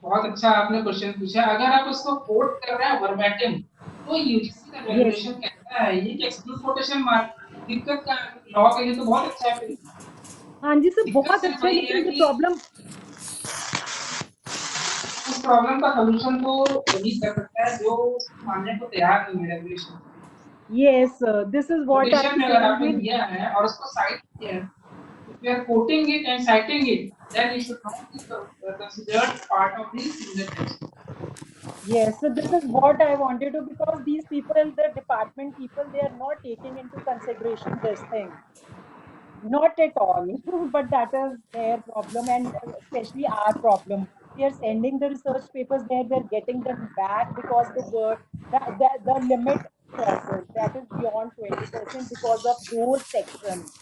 बहुत अच्छा आपने question पूछा. अगर आप उसको coat कर रहे हैं वर्बैटिम तो यूजीसी का रेगुलेशन कहता है ये कि एक्सक्लूड कोटेशन मार्क. दिक्कत का लॉ के लिए तो बहुत अच्छा है. फिर हाँ जी सर, दिक्कत बहुत सिर्फ अच्छा है, वही है लेकिन द कि प्रॉब्लम. उस प्रॉब्लम का सॉल्यूशन तो वही कर सकता है जो मानने को तैयार नहीं है. Regulation Yes, this is what regulation I'm में अगर saying. आपने दिया है और उसको साइट किया है, if you are quoting it and citing it, then it should not be considered part of the single text. Yes, so this is what I wanted to, because these people, the department people, they are not taking into consideration this thing. Not at all. But that is their problem, and especially our problem. We are sending the research papers there, we're getting them back because the word, the limit crosses. That is beyond 20% because of those sections.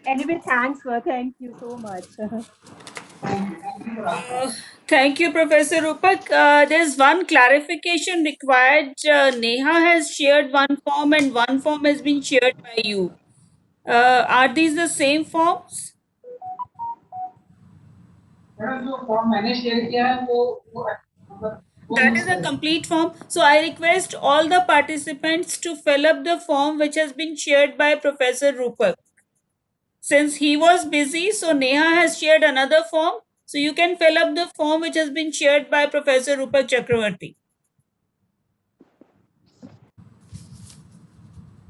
Anyway, thanks, sir. Thank you so much. Thank you. Thank you for asking. Thank you, Professor Rupak. There's one clarification required. Neha has shared one form and one form has been shared by you. Are these the same forms? Madam जो form मैंने share किया है वो मतलब वो That use is a करें. complete form. So I request all the participants to fill up the form which has been shared by Professor Rupak. Since he was busy, so Neha has shared another form. So you can fill up the form which has been shared by Professor Rupak Chakravarti.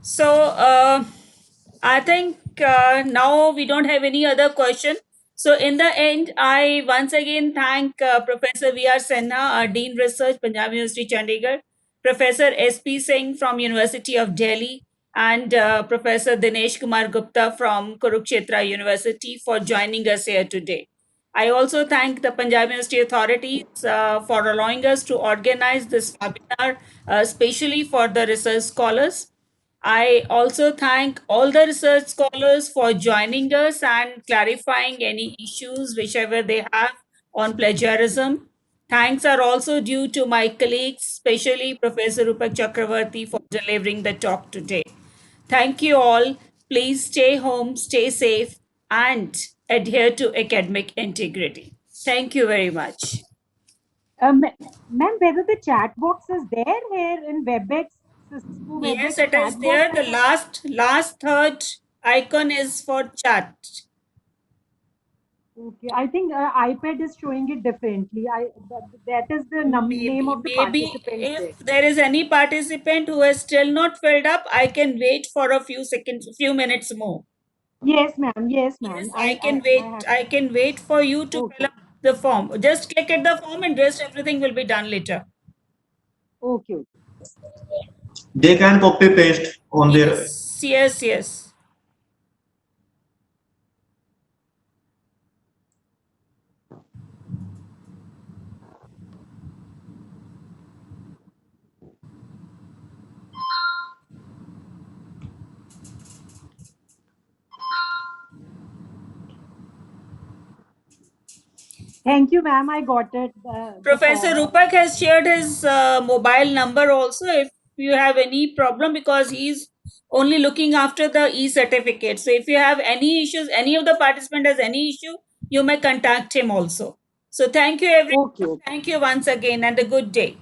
So I think now we don't have any other question. So in the end, I once again thank Professor V.R. Senha, our Dean Research, Punjab University, Chandigarh, Professor S.P. Singh from University of Delhi, and Professor Dinesh Kumar Gupta from Kurukshetra University for joining us here today. I also thank the Punjab University authorities for allowing us to organize this webinar, especially for the research scholars. I also thank all the research scholars for joining us and clarifying any issues whichever they have on plagiarism. Thanks are also due to my colleagues, especially Professor Rupak Chakravarti, for delivering the talk today. Thank you all. Please stay home, stay safe, and adhere to academic integrity. Thank you very much. Ma'am, whether the chat box is there here in WebEx, Cisco Yes, WebEx it is chat there. box? The last third icon is for chat. Okay, I think iPad is showing it differently. That is the name of the Maybe participant there. if there is any participant who has still not filled up, I can wait for a few seconds, few minutes more. Yes, ma'am. Yes, Yes, ma'am. I can I wait. have. I can wait for you to Okay. fill up the form. Just click at the form and rest everything will be done later. Okay. They can copy paste on their. Yes. Thank you, ma'am. I got it. Professor Rupak has shared his mobile number also if you have any problem, because he's only looking after the e-certificate. So if you have any issues, any of the participant has any issue, you may contact him also. So thank you everyone. Okay. Thank you once again and a good day.